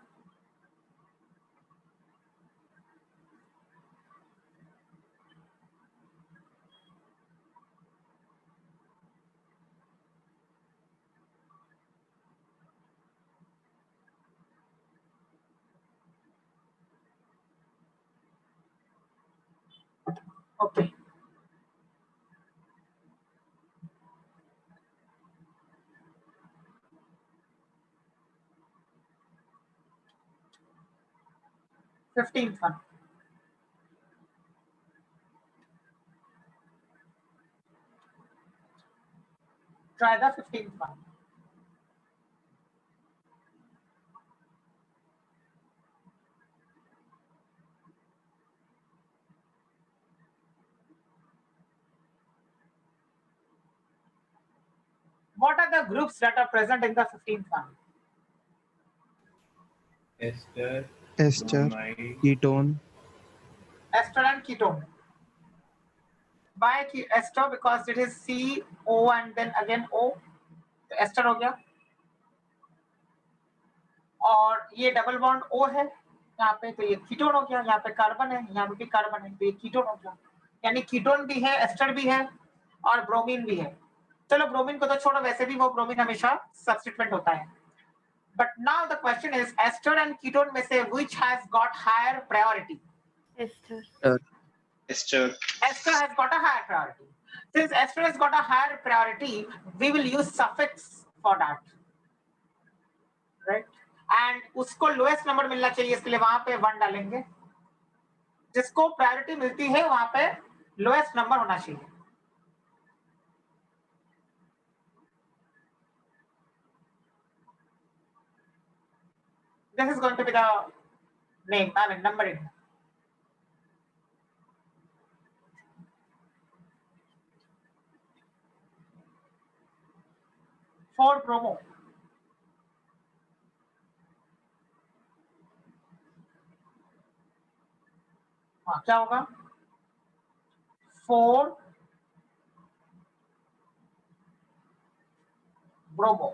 B: Okay. Fifteenth one. Try the 15th one. What are the groups that are present in the 15th one?
F: Ester,
E: Ester,
F: bromide,
E: ketone,
B: Ester and ketone. Why ester? Because it is C, O and then again O. तो ester हो गया. और ये double bond O है यहाँ पे, तो ये कीटोन हो गया. यहाँ पे कार्बन है, यहाँ पे भी कार्बन है, तो ये कीटोन हो गया. यानी कीटोन भी है, एस्टर भी है और ब्रोमीन भी है. चलो ब्रोमीन को तो छोड़ो, वैसे भी वो ब्रोमीन हमेशा सब्स्टिट्यूएंट होता है. But now the question is, ester and ketone में से which has got higher priority?
D: Ester.
A: Ester.
B: Ester has got a higher priority. Since ester has got a higher priority, we will use suffix for that, right? And उसको lowest number मिलना चाहिए, इसके लिए वहां पे 1 डालेंगे. जिसको priority मिलती है वहां पे lowest number होना चाहिए. This is going to be the name, I mean numbering. For bromo. हाँ, क्या होगा? 4 bromo.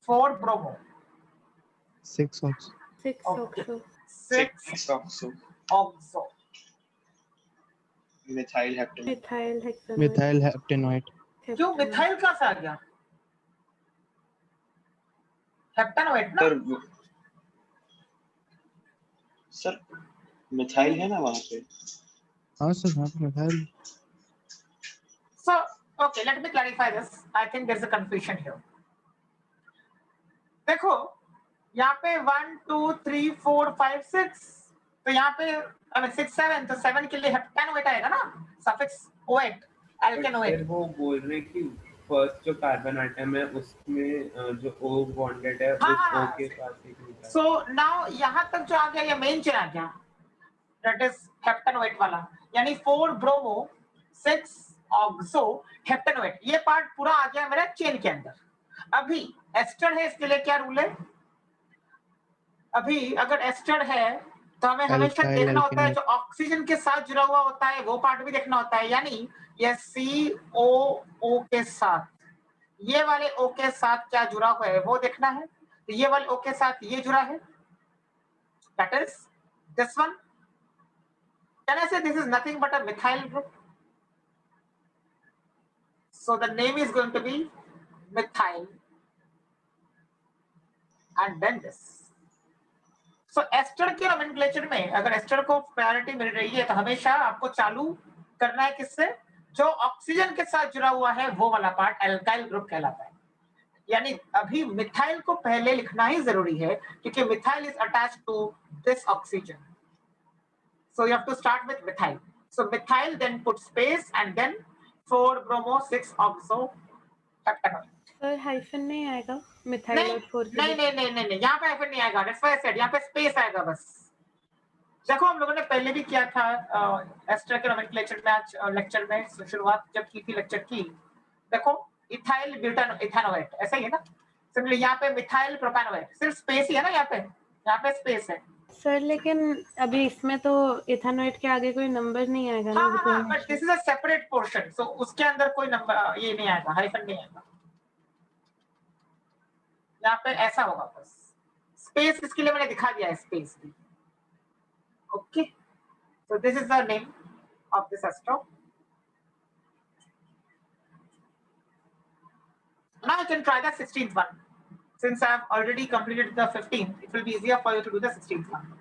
B: 4 bromo.
E: 6 oxo.
D: 6
B: Okay.
D: oxo.
B: 6
A: oxo.
B: oxo.
A: Methyl heptanoate.
D: Methyl hexanoate.
E: Methyl heptanoate.
B: क्यों मिथाइल कहाँ से आ गया? हेप्टानोएट ना?
A: सर मिथाइल है ना वहाँ पे?
E: हाँ सर, वहाँ पे methyl.
B: So, okay, let me clarify this. I think there's a confusion here. देखो, यहाँ पे 1, 2, 3, 4, 5, 6. तो यहाँ पे अगर 6, 7 तो 7 के लिए हेप्टानोएट आएगा ना? Suffix ओएट, alkanoate.
F: वो बोल रहे कि फर्स्ट जो कार्बन आइटम है उसमें जो O बॉन्डेड है उस O के साथ एक मिलता है.
B: So now यहाँ तक जो आ गया ये मेन चेन आ गया. That is हेप्टानोएट वाला. यानी 4 ब्रोमो, 6 ऑक्सो, हेप्टानोएट. ये पार्ट पूरा आ गया मेरा चेन के अंदर. अभी एस्टर है, इसके लिए क्या रूल है? अभी अगर एस्टर है तो हमें हमेशा
E: Alkyl
B: देखना होता है
E: alkanate.
B: जो ऑक्सीजन के साथ जुड़ा हुआ होता है वो पार्ट भी देखना होता है. यानी ये COO के साथ, ये वाले O के साथ क्या जुड़ा हुआ है वो देखना है. तो ये वाले O के साथ ये जुड़ा है. That is this one. Can I say this is nothing but a methyl group? So the name is going to be methyl and then this. So ester के नोमेनक्लेचर में अगर एस्टर को प्रायोरिटी मिल रही है तो हमेशा आपको चालू करना है किससे? जो ऑक्सीजन के साथ जुड़ा हुआ है वो वाला पार्ट एल्काइल ग्रुप कहलाता है. यानी अभी मिथाइल को पहले लिखना ही जरूरी है क्योंकि methyl is attached to this oxygen. So you have to start with methyl. So methyl, then put space and then 4 bromo 6 oxo heptanol.
D: Sir hyphen नहीं आएगा मिथाइल
B: नहीं
D: और 4 के
B: नहीं
D: बीच?
B: नहीं नहीं नहीं, यहाँ पे हाइफन नहीं आएगा, दैट्स व्हाई आई सेड यहाँ पे स्पेस आएगा बस। देखो हम लोगों ने पहले भी किया था एस्टर के नोमेनक्लेचर में, आज लेक्चर में शुरुआत जब की थी लेक्चर की, देखो इथाइल ब्यूटानो इथानोएट ऐसा ही है ना, सिमिलरली यहाँ पे मिथाइल प्रोपेनोएट, सिर्फ स्पेस ही है ना, यहाँ पे स्पेस है।
D: सर लेकिन अभी इसमें तो इथानोएट के आगे कोई नंबर नहीं आएगा ना,
B: हाँ, but this is a separate portion, so उसके अंदर कोई नंबर ये नहीं आएगा, हाइफन नहीं आएगा, यहाँ पे ऐसा होगा बस। स्पेस इसके लिए मैंने दिखा दिया है, स्पेस भी। Okay, so this is the name of this ester. Now you can try the 16th one. Since I have already completed the 15th, it will be easier for you to do the 16th one.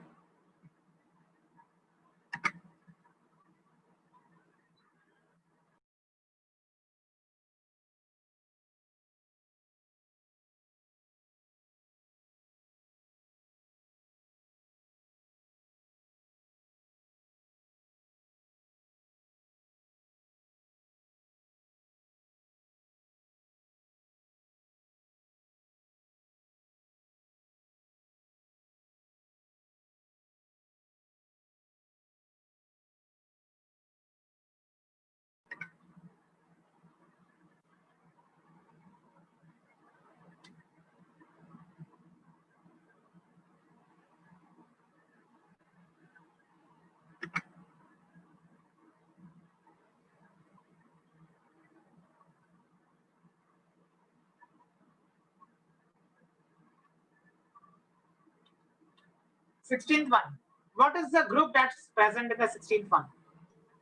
B: Sixteenth one. What is the group that's present in the 16th one?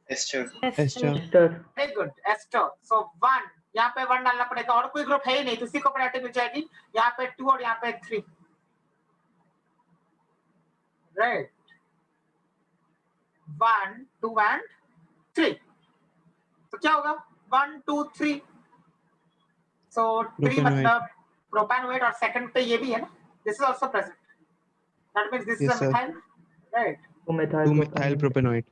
A: Ester.
E: Ester.
G: Ester.
B: Very good, ester. So 1, यहाँ पे 1 डालना पड़ेगा, और कोई group है ही नहीं, तो उसी को प्रायोरिटी मिल जाएगी। यहाँ पे 2 और यहाँ पे 3, राइट? 1, 2 and 3. तो क्या होगा? 1, 2, 3. So 3
E: Propanoate.
B: मतलब प्रोपेनोएट, और सेकंड पे ये भी है ना, this is also present, that means this is
E: Yes,
B: a
E: sir.
B: Methyl, right?
E: 2-methyl propanoate.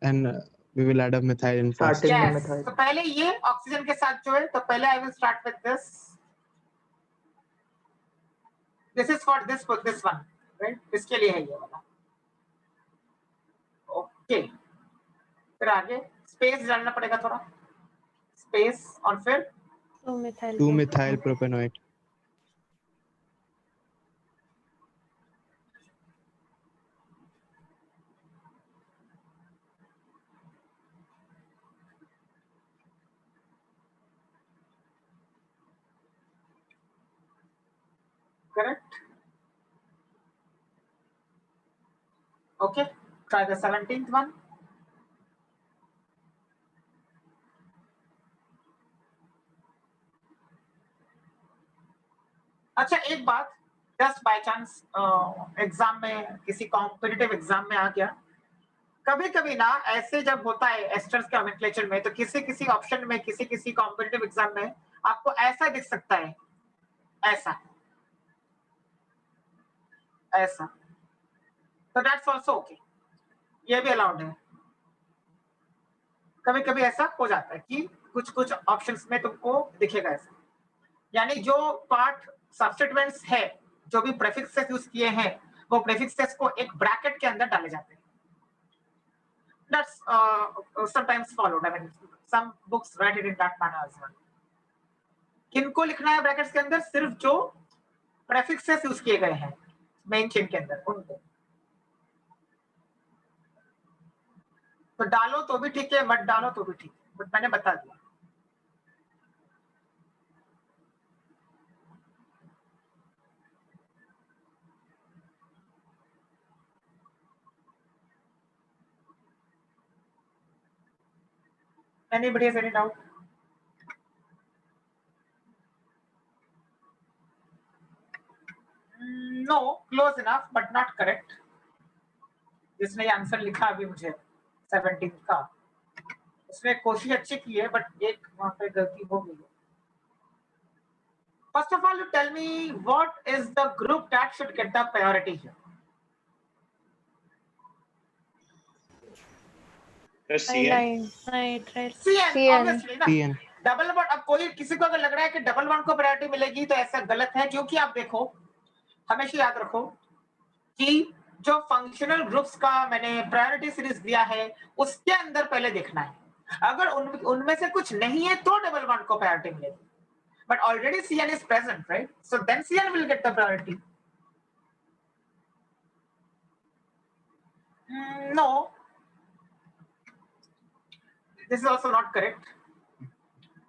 E: And we will add a methyl in first.
G: Starting with
B: Yes.
G: methyl.
B: तो पहले ये ऑक्सीजन के साथ जो है, तो पहले I will start with this, this is for this one, right? इसके लिए है ये वाला। ओके, फिर आगे स्पेस डालना पड़ेगा थोड़ा, स्पेस, और फिर
E: 2-methyl propanoate.
B: correct. Okay, try the 17th one. अच्छा एक बात, जस्ट बाय चांस एग्जाम में, किसी कॉम्पिटिटिव एग्जाम में आ गया, कभी कभी ना ऐसे जब होता है एस्टर्स के नोमेनक्लेचर में, तो किसी किसी ऑप्शन में, किसी किसी कॉम्पिटिटिव एग्जाम में आपको ऐसा दिख सकता है, ऐसा ऐसा, तो दैट्स आल्सो ओके, ये भी अलाउड है। कभी कभी ऐसा हो जाता है कि कुछ कुछ ऑप्शंस में तुमको दिखेगा ऐसा, यानी जो पार्ट सब्स्टिट्यूएंट्स है, जो भी प्रीफिक्सेस यूज किए हैं, वो प्रीफिक्सेस को एक ब्रैकेट के अंदर डाले जाते हैं। That's sometimes followed. I mean, some books write it in that manner as well. किनको लिखना है ब्रैकेट्स के अंदर? सिर्फ जो प्रीफिक्सेस यूज किए गए हैं मेन चेन के अंदर, उनको तो डालो तो भी ठीक है, मत डालो तो भी ठीक है, बट मैंने बता दिया। Anybody has any doubt? No, close enough but not correct. जिसने आंसर लिखा अभी मुझे 17 का, उसने कोशिश अच्छी की है, बट एक वहां पे गलती हो गई है। First of all, you tell me what is the group that should get the priority here?
A: The
D: I
A: CN.
D: lied. I tried.
B: CN
H: CN.
B: obviously ना
E: CN.
B: Double bond. अब कोई किसी को अगर लग रहा है कि डबल बॉन्ड को प्रायोरिटी मिलेगी तो ऐसा गलत है, क्योंकि आप देखो हमेशा याद रखो कि जो फंक्शनल ग्रुप्स का मैंने प्रायोरिटी सीरीज दिया है उसके अंदर पहले देखना है, अगर उनमें से कुछ नहीं है तो डबल बॉन्ड को प्रायोरिटी मिलेगी, but already CN is present, right? So then CN will get the priority. No, this is also not correct,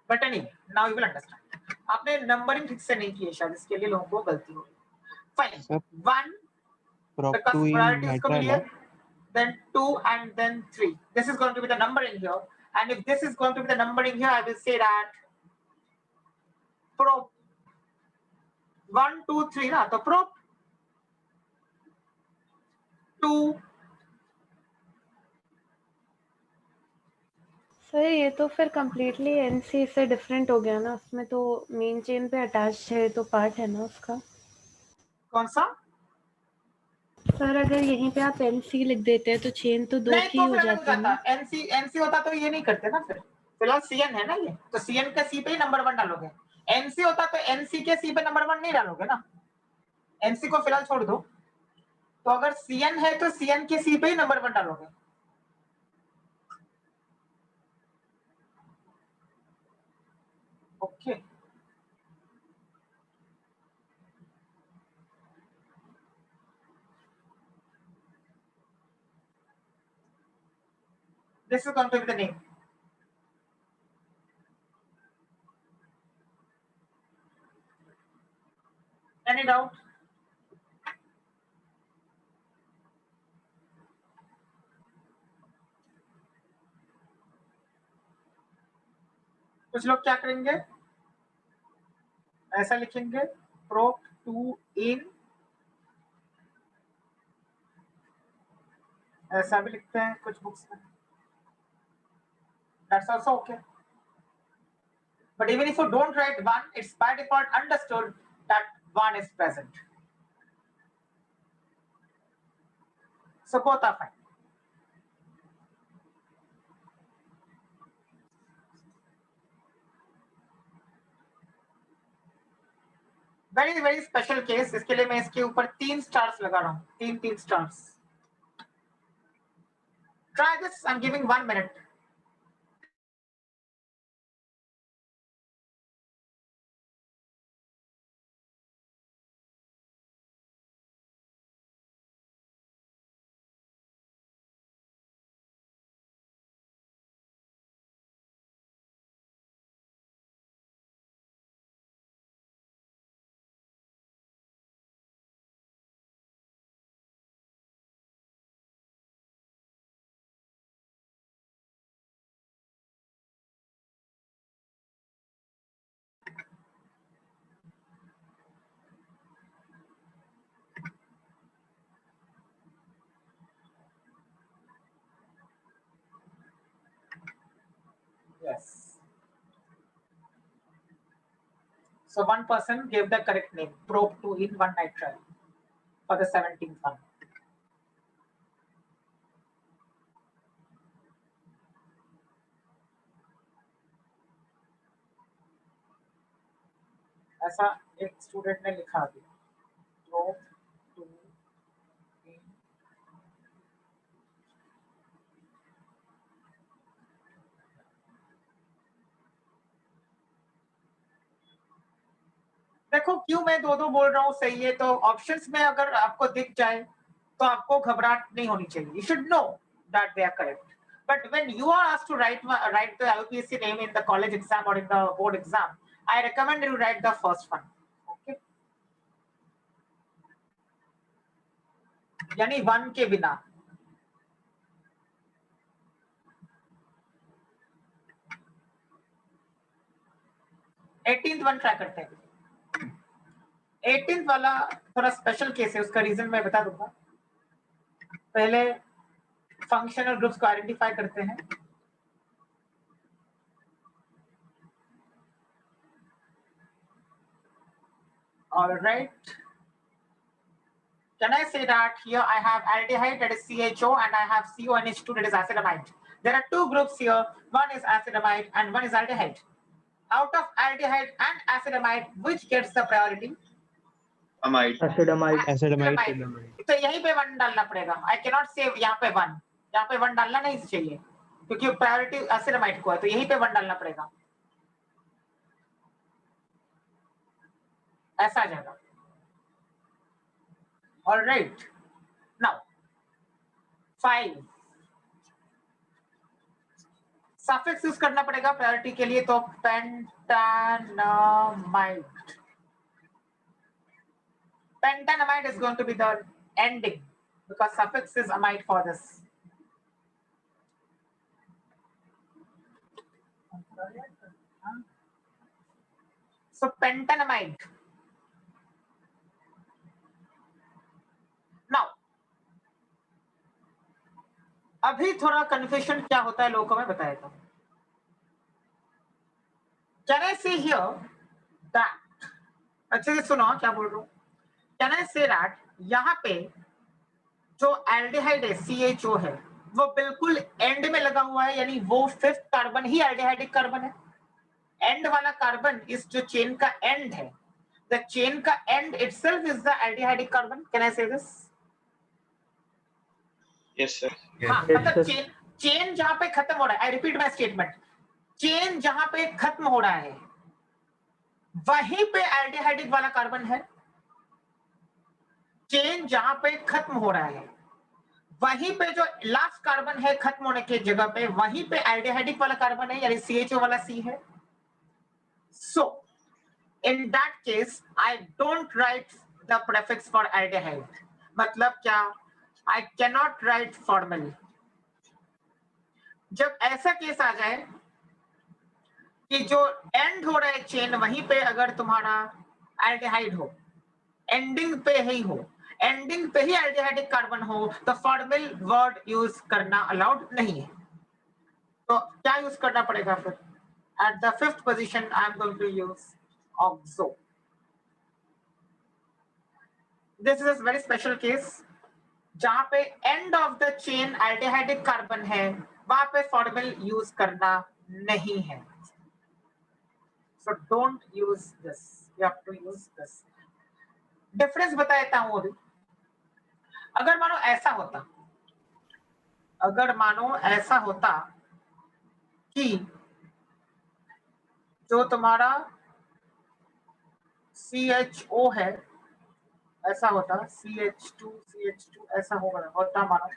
B: but anyway, now you will understand. आपने नंबरिंग ठीक से नहीं की है शायद, इसके लिए लोगों को गलती हो गई। Fine,
E: Sir,
B: 1
E: prop
B: because
E: 2 in
B: priorities को मिली है,
E: nitrile.
B: then 2 and then 3. This is going to be the numbering here, and if this is going to be the numbering here, I will say that prop 1 2 3 ना, तो prop 2
D: sir ये तो फिर completely NC से different हो गया ना, उसमें तो मेन चेन पे अटैच है तो पार्ट है ना उसका।
B: कौन सा?
D: सर अगर यहीं पे आप एनसी लिख देते हैं तो चेन तो दो
B: नहीं
D: की
B: तो
D: हो
B: फिर अलग हो
D: जाती है
B: जाता,
D: ना।
B: NC होता तो ये नहीं करते ना, फिर फिलहाल CN है ना ये, तो CN के C पे ही नंबर 1 डालोगे। NC होता तो NC के C पे नंबर 1 नहीं डालोगे ना, NC को फिलहाल छोड़ दो। तो अगर CN है तो CN के C पे ही नंबर 1 डालोगे। Okay, this is going to be the name. Any doubt? कुछ लोग क्या करेंगे, ऐसा लिखेंगे prop 2 in, ऐसा भी लिखते हैं कुछ बुक्स में, that's also okay. But even if you don't write 1, it's by default understood that 1 is present. So both are fine. Very very special case, इसके लिए मैं इसके ऊपर 3 स्टार्स लगा रहा हूँ, 3 stars. Try this, I'm giving 1 minute. Yes. So one person gave the correct name, prop 2 in 1 nitrile for the 17th one. ऐसा एक स्टूडेंट ने लिखा अभी, prop 2 in, देखो क्यों मैं 2 बोल रहा हूँ, सही है, तो ऑप्शंस में अगर आपको दिख जाए तो आपको घबराहट नहीं होनी चाहिए, you should know that they are correct. But when you are asked to write the UPSC name in the college exam or in the board exam, I recommend you write the first one. Okay, यानी 1 के बिना। Eighteenth one try करते हैं। 18th वाला थोड़ा special case है, उसका reason मैं बता दूंगा। पहले फंक्शनल ग्रुप्स को आइडेंटिफाई करते हैं। All right. Can I say that here I have aldehyde, that is CHO, and I have CONH2, that is acetamide. There are two groups here. One is acetamide and one is aldehyde. Out of aldehyde and acetamide, which gets the priority?
A: amide.
G: Acetamide.
E: Acetamide.
B: तो यहीं पे 1 डालना पड़ेगा. I cannot say यहाँ पे 1. यहाँ पे 1 डालना नहीं चाहिए क्योंकि प्रायोरिटी एसिडामाइड को है, तो यहीं पे 1 डालना पड़ेगा. ऐसा आ जाएगा. All right. Now 5 suffix use करना पड़ेगा प्रायोरिटी के लिए, तो pentanamide. Pentanamide is going to be the ending because suffix is amide for this. So pentanamide. Now, अभी थोड़ा कन्फ्यूजन क्या होता है लोगों को मैं बताया था. Can I say here that, अच्छे से सुनो क्या बोल रहा हूँ. Can I say that यहाँ पे जो एल्डिहाइड है CHO है वो बिल्कुल एंड में लगा हुआ है, यानी वो 5th कार्बन ही एल्डिहाइडिक कार्बन है. एंड वाला कार्बन इस जो चेन का एंड है, द चेन का and itself is the aldehydic carbon. Can I से दिस?
A: Yes, sir.
B: हाँ,
G: Yes,
B: मतलब
G: sir.
B: चेन जहां पे खत्म हो रहा है, I repeat my statement, chain जहां पे खत्म हो रहा है वहीं पे एल्डिहाइडिक वाला कार्बन है. चेन जहां पे खत्म हो रहा है वहीं पे जो लास्ट कार्बन है खत्म होने की जगह पे, वहीं पे एल्डिहाइडिक वाला कार्बन है, यानी CHO वाला C है. So in that case I don't write the prefix for aldehyde. मतलब क्या? I cannot write formally. जब ऐसा केस आ जाए कि जो एंड हो रहा है चेन वहीं पे अगर तुम्हारा एल्डिहाइड हो, एंडिंग पे ही हो, एंडिंग पे ही एल्डिहाइडिक कार्बन हो, तो फॉर्मल वर्ड यूज करना अलाउड नहीं है. तो क्या यूज करना पड़ेगा फिर? At the 5th position I am going to use oxo. This is a very special case जहां पे end of the chain aldehydic carbon है, वहां पे फॉर्मल यूज करना नहीं है. So don't use this. You have to use this. Difference बता देता हूं अभी. अगर मानो ऐसा होता कि जो तुम्हारा CHO है ऐसा होता, CH2 ऐसा होता मानो.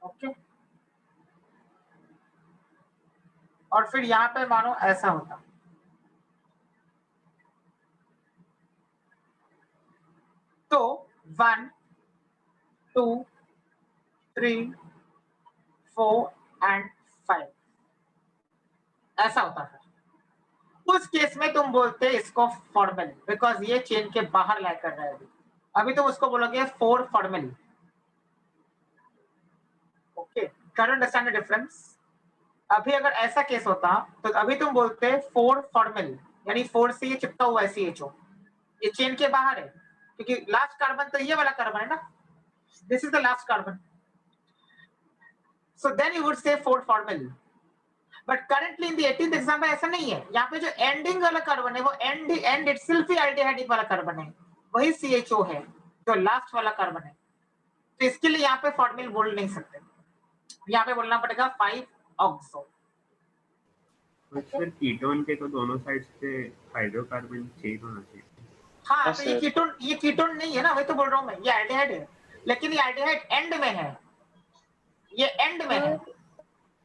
B: ओके. और फिर यहाँ पे मानो ऐसा होता. तो 1 2 3 4 and 5 ऐसा होता है. उस केस में तुम बोलते इसको फॉर्मल, बिकॉज ये चेन के बाहर लाई कर रहा है. अभी तुम उसको बोलोगे 4 formal. Okay, can understand the difference? अभी अगर ऐसा केस होता तो अभी तुम बोलते 4 फॉर्मल, यानी 4 से ये चिपका हुआ है CHO, ये चेन के बाहर है क्योंकि लास्ट कार्बन तो ये वाला कार्बन है ना. This is the last carbon. So then you would say 4 formal. But currently in the 18th example ऐसा नहीं है. यहाँ पे जो ending वाला कार्बन है वो end itself ही aldehydic वाला कार्बन है, वही CHO है जो लास्ट वाला कार्बन है. तो इसके लिए यहाँ पे फॉर्मल बोल नहीं सकते, यहाँ पे बोलना पड़ेगा 5 ऑक्सो.
F: सर कीटोन के तो दोनों साइड से हाइड्रोकार्बन चेन होना चाहिए.
B: हाँ, तो ये कीटोन नहीं है ना, वही तो बोल रहा हूँ मैं. ये एल्डिहाइड है, लेकिन ये एल्डिहाइड एंड में है, ये एंड में है.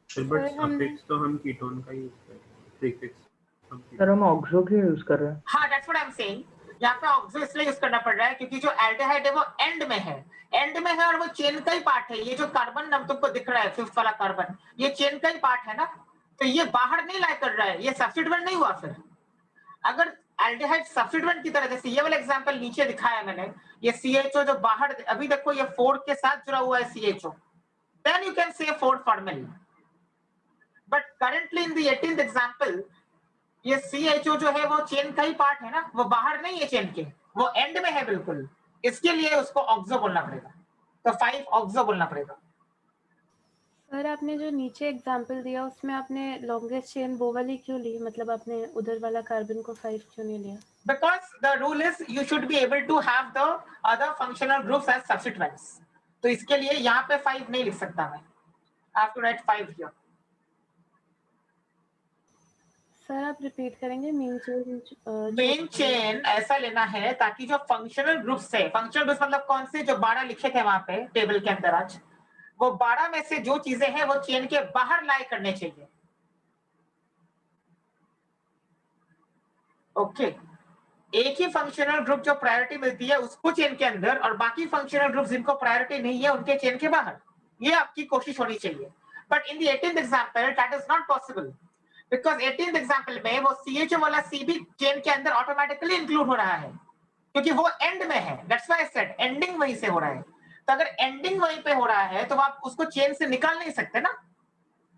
F: बट सफिक्स तो हम कीटोन का यूज कर रहे हैं, प्रीफिक्स
G: सर हम ऑक्सो के यूज कर रहे हैं.
B: हाँ, that's what I am saying. यहाँ पे ऑक्सो इसलिए यूज करना पड़ रहा है क्योंकि जो एल्डिहाइड है वो एंड में है, और वो चेन का ही पार्ट है. ये जो कार्बन अब तुमको दिख रहा है 5th वाला कार्बन, ये चेन का ही पार्ट है ना, तो ये बाहर नहीं लाई कर रहा है, ये सब्स्टिट्यूएंट नहीं हुआ. फिर अगर एल्डिहाइड सब्स्टिट्यूएंट की तरह, जैसे ये वाला एग्जांपल नीचे दिखाया मैंने, ये CHO जो बाहर, अभी देखो ये 4 के साथ जुड़ा हुआ है CHO, then you can say 4 formal. But currently in the 18th example ये CHO जो है वो चेन का ही पार्ट है ना, वो बाहर नहीं है चेन के, वो एंड में है बिल्कुल. इसके लिए उसको ऑक्सो बोलना पड़ेगा. तो 5 ऑक्सो बोलना पड़ेगा।
D: सर आपने जो नीचे एग्जांपल दिया उसमें आपने लॉन्गेस्ट चेन वो वाली क्यों ली, मतलब आपने उधर वाला कार्बन को 5 क्यों नहीं लिया?
B: Because the rule is you should be able to have the other functional groups as substituents. तो इसके लिए यहाँ पे 5 नहीं लिख सकता मैं, I have to write 5 here.
D: Sir आप रिपीट करेंगे
B: मेन चेन ऐसा लेना है ताकि जो फंक्शनल ग्रुप्स है, फंक्शनल ग्रुप्स मतलब कौन से, जो 12 लिखे थे वहां पे टेबल के अंदर आज, वो 12 में से जो चीजें हैं वो चेन के बाहर लाई करने चाहिए। ओके, एक ही फंक्शनल ग्रुप जो प्रायोरिटी मिलती है उसको चेन के अंदर, और बाकी फंक्शनल ग्रुप जिनको प्रायोरिटी नहीं है उनके चेन के बाहर, ये आपकी कोशिश होनी चाहिए। But in the 18th example that is not possible, because 18th example में वो CHO वाला C भी चेन के अंदर ऑटोमेटिकली इंक्लूड हो रहा है, क्योंकि वो एंड में है। That's why I said ending वहीं से हो रहा है। तो अगर एंडिंग वहीं पे हो रहा है तो आप उसको चेन से निकाल नहीं सकते ना,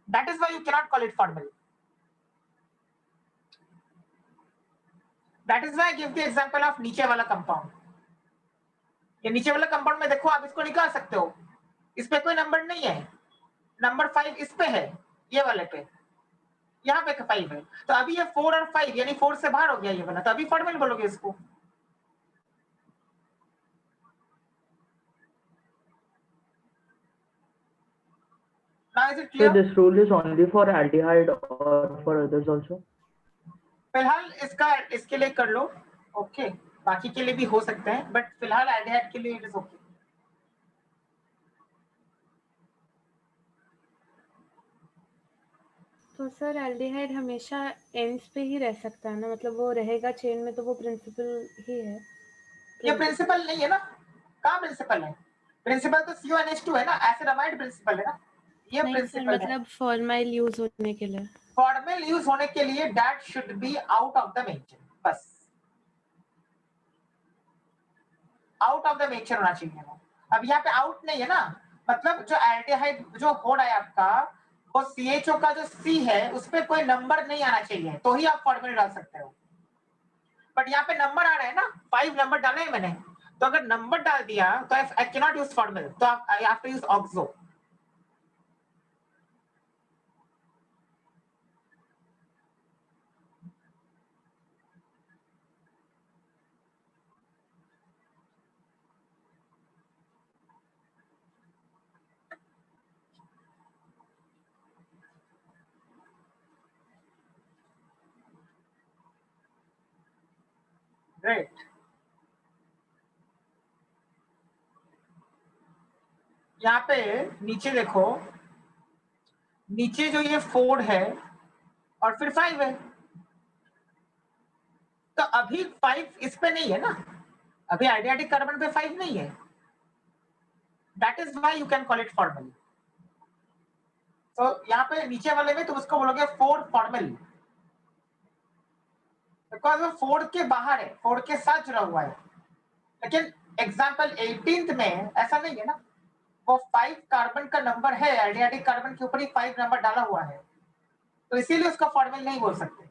B: that is why you can not call it formal. That is why I give the example of नीचे वाला कंपाउंड। ये नीचे वाला कंपाउंड में देखो, आप इसको निकाल सकते हो, इस पे कोई नंबर नहीं है, नंबर 5 इस पे है, ये वाले पे, यहाँ पे 5 है, तो अभी ये 4 और 5 यानी 4 से बाहर हो गया ये वाला, तो अभी फॉर्मल बोलोगे इसको। Now is it
G: So
B: clear?
G: this rule is only for aldehyde or for others also?
B: फिलहाल इसका इसके लिए कर लो, ओके, बाकी के लिए भी हो सकते हैं, बट फिलहाल एल्डिहाइड के लिए इट इज ओके।
D: तो सर एल्डिहाइड हमेशा एंड्स पे ही रह सकता है ना, मतलब वो रहेगा चेन में तो वो प्रिंसिपल ही है।
B: ये प्रिंसिपल नहीं है ना, कहाँ प्रिंसिपल है? प्रिंसिपल तो CONH2 है ना, एसिडामाइड प्रिंसिपल है ना, ये प्रिंसिपल है।
D: मतलब फॉर्माइल यूज होने के लिए,
B: फॉर्मल यूज होने के लिए that should be out of the mention, बस आउट ऑफ द मेंशन होना चाहिए वो। अब यहाँ पे आउट नहीं है ना, मतलब जो एल्डिहाइड जो हो रहा है आपका, वो CHO का जो C है उस पे कोई नंबर नहीं आना चाहिए, तो ही आप फॉर्मल डाल सकते हो। बट यहाँ पे नंबर आ रहा है ना, 5 नंबर डाले हैं मैंने, तो अगर नंबर डाल दिया तो I can not use formyl, तो आप I have to use oxo. Right, यहाँ पे नीचे देखो, नीचे जो ये 4 है और फिर 5 है, तो अभी 5 इस पे नहीं है ना, अभी आइडियाटिक कार्बन पे 5 नहीं है, that is why you can call it formal. तो यहाँ पे नीचे वाले में तुम उसको बोलोगे 4 फॉर्मल, बिकॉज वो 4 के बाहर है, 4 के साथ जुड़ा हुआ है। लेकिन एग्जाम्पल 18th में ऐसा नहीं है ना, वो 5 कार्बन का नंबर है, आइडियाटिक कार्बन के ऊपर ही 5 नंबर डाला हुआ है, तो इसीलिए उसका फॉर्मल नहीं बोल सकते।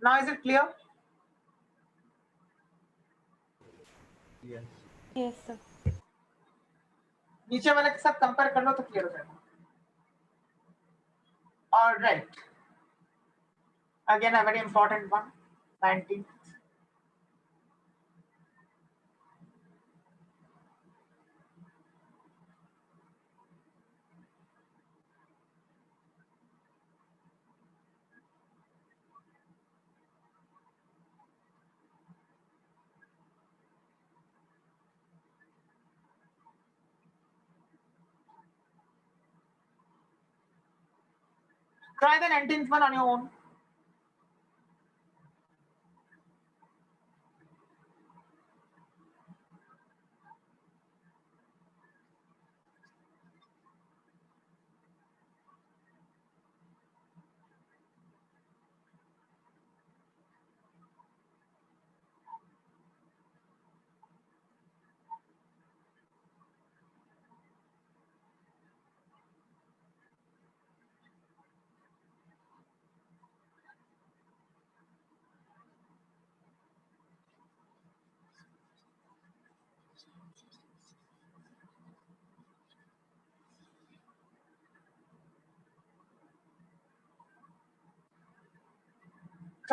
B: Now is it clear?
F: Yes.
D: Yes sir.
B: नीचे वाले के साथ कंपेयर कर लो तो क्लियर हो जाएगा। Alright, again a very important one, 19th. Try the 19th one on your own.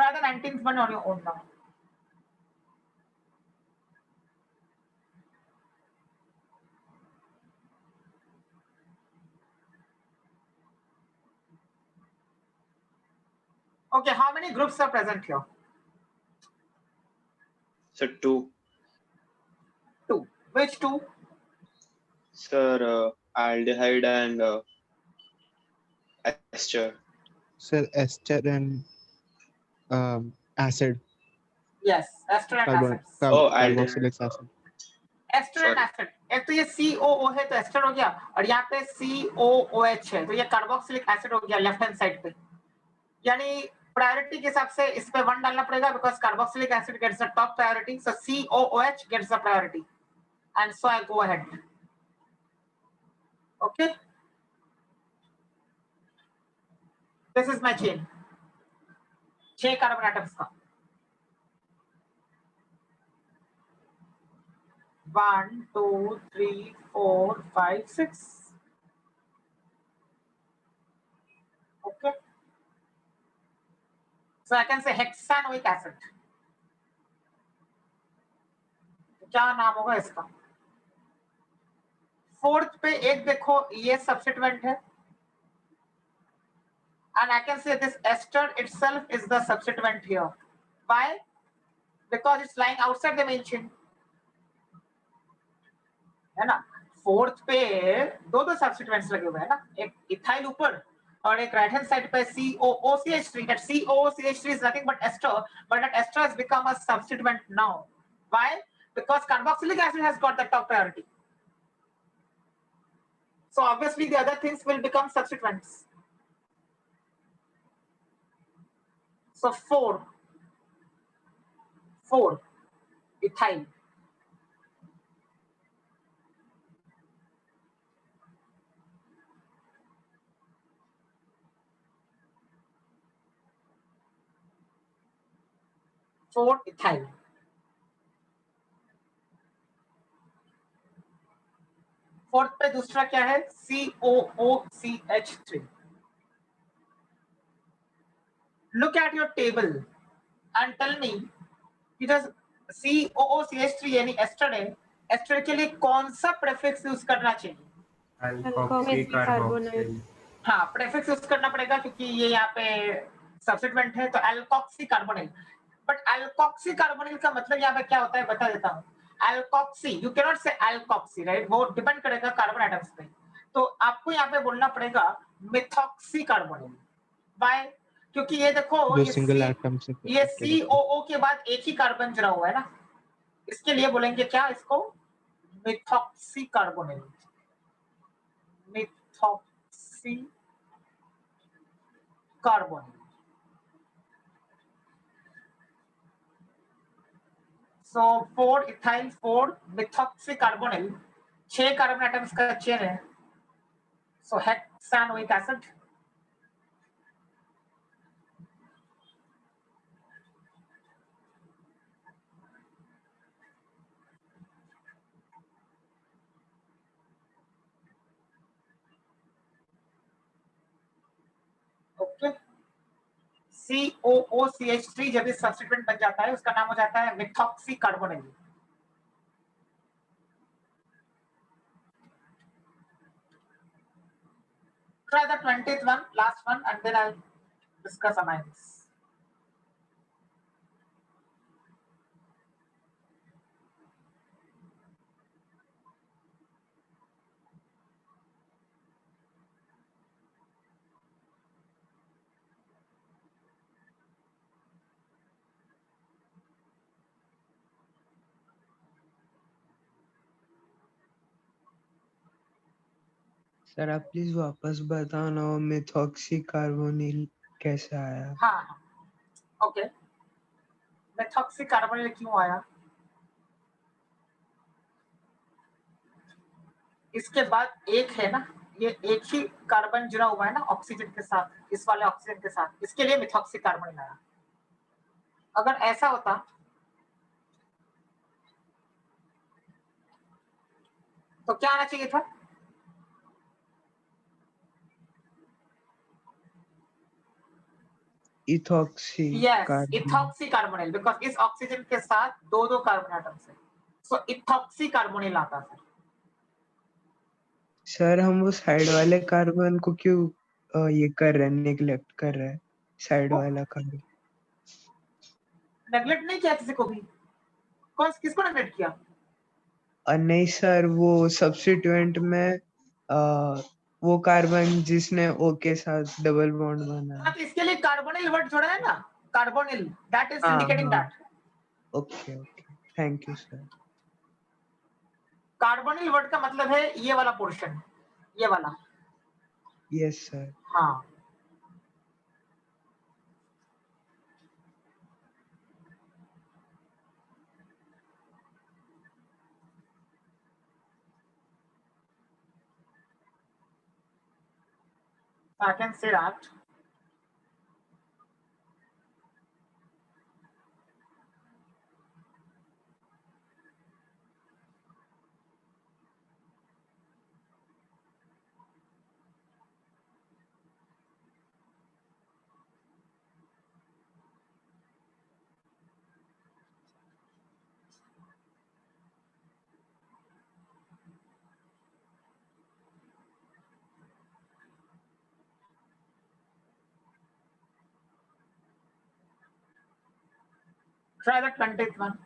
B: Try the 19th one on your own now. Okay, how many groups are present here?
A: Sir, two.
B: Two. Which two?
A: Sir, aldehyde and ester.
E: Sir, ester and acid,
B: Yes, ester and acids.
A: Oh,
E: carboxylic acid.
B: Ester and acid, एक तो ये COO है तो ester हो गया, और यहाँ पे COOH है तो ये कार्बोक्सिलिक एसिड हो गया लेफ्ट हैंड साइड पे। यानी प्रायोरिटी के हिसाब से इस पे 1 डालना पड़ेगा because carboxylic acid gets the top priority, so COOH gets the priority and so I go ahead. Okay, this is my chain, 6 carbon atoms का। 1 2 3 4 5 6। Okay, so I can say hexanoic acid. क्या नाम होगा इसका? Fourth पे एक देखो ये substituent है, and I can say this ester itself is the substituent here. Why? Because it's lying outside the main chain, है ना? फोर्थ पे दो सब्स्टिट्यूएंट्स लगे हुए हैं ना, एक इथाइल ऊपर और एक राइट हैंड साइड पे COOCH3. That COOCH3 is nothing but ester, but that ester has become a substituent now. Why? Because carboxylic acid has got the top priority. So obviously the other things will become substituents. So 4 ethyl. ethyl. Fourth पे दूसरा क्या है? COOCH3. Look at your table and tell me it is COOCH3 यानी ester है, ester के लिए कौन सा प्रीफिक्स यूज करना चाहिए?
F: Alkoxy carboxyl.
B: हाँ, प्रीफिक्स यूज करना पड़ेगा क्योंकि ये यहाँ पे सब्स्टिट्यूएंट है, तो alkoxy carbonyl. But alkoxy carbonyl का मतलब यहाँ पे क्या होता है बता देता हूँ। अल्कोक्सी, यू कैन नॉट से अल्कोक्सी, राइट? वो डिपेंड करेगा कार्बन एटम्स पे, तो आपको यहाँ पे बोलना पड़ेगा मिथॉक्सी कार्बोनिल। बाय, क्योंकि ये देखो
E: जो सिंगल एटम से
B: ये COO के बाद एक ही कार्बन जुड़ा हुआ है ना, इसके लिए बोलेंगे क्या इसको? Methoxy carbonyl. Methoxy carbonyl. So 4 ethyl 4 methoxy carbonyl, 6 carbon atoms का चेन है, so hexanoic acid. Okay, COOCH3 जब इस सब्स्टिट्यूएंट बन जाता है उसका नाम हो जाता है methoxy carbonyl. Try the 20th one, last one, and then I'll discuss amines.
C: Sir आप प्लीज वापस बताओ ना वो मिथॉक्सी कार्बोनिल कैसे आया?
B: हाँ, ओके, मिथॉक्सी कार्बोनिल क्यों आया? इसके बाद एक है ना, ये एक ही कार्बन जुड़ा हुआ है ना ऑक्सीजन के साथ, इस वाले ऑक्सीजन के साथ, इसके लिए मिथॉक्सी कार्बोनिल आया। अगर ऐसा होता तो क्या आना चाहिए था?
C: Ethoxy
B: yes,
C: carbon.
B: Ethoxy carbonyl, because इस ऑक्सीजन के साथ दो कार्बन एटम्स है, सो इथॉक्सी कार्बोनिल आता है।
C: सर हम वो साइड वाले कार्बन को क्यों ये कर रहे हैं, नेग्लेक्ट कर रहे हैं साइड वाला कार्बन?
B: नेग्लेक्ट नहीं किया किसी को भी। कौन किसको नेग्लेक्ट किया?
C: नहीं सर, वो सब्स्टिट्यूएंट में वो कार्बन जिसने O के साथ डबल बॉन्ड बना
B: हाँ,
C: है।
B: तो इसके लिए कार्बोनिल वर्ड जोड़ा है ना, कार्बोनिल, दैट इज
C: हाँ,
B: इंडिकेटिंग
C: हाँ।
B: That.
C: Okay okay, thank you sir.
B: Carbonyl word का मतलब है ये वाला पोर्शन, ये वाला।
C: Yes sir.
B: हाँ, I can say that. Try the 20th one.